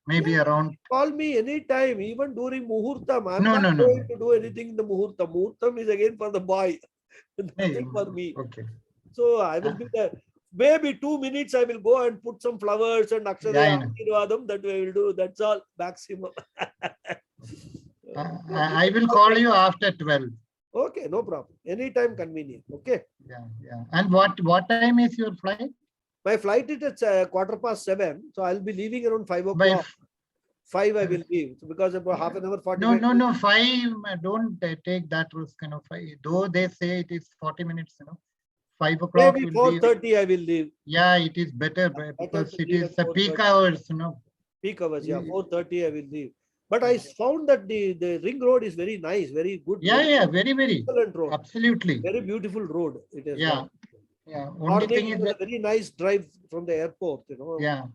maybe around. Call me anytime, even during Muhurtam. I'm No, not going to do anything in the Muhurtam. Muhurtam is again for the boy, nothing for me. Okay. So I will be there. Maybe 2 minutes I will go and put some flowers and Acharya Ashirvadam, that we will do. That's all, maximum. I will call you after 12. Okay, no problem. Anytime convenient. Okay. Yeah. And what time is your flight? My flight is at 7:15. So I'll be leaving around 5 o'clock. 5 I will leave. So because about half an hour, 40 minutes. No, 5. Don't take that risk. 5. Though they say it is 40 minutes, 5 o'clock. Maybe 4:30 I will leave. Yeah, it is better because it is the peak hours, Peak hours, yeah. 4:30 I will leave. But I found that the ring road is very nice, very good. Yeah, very. Excellent road. Absolutely. Very beautiful road. It is. Yeah. Only thing is a very nice drive from the airport, Yeah.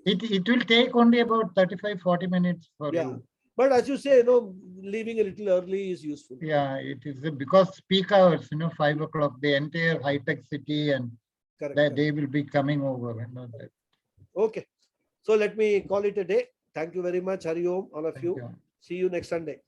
It will take only about 35-40 minutes for you. But as you say, leaving a little early is useful. Yeah, it is because peak hours, 5 o'clock, the entire high-tech city and they will be coming over. Okay. So let me call it a day. Thank you very much, Hari Om, all of you. See you next Sunday.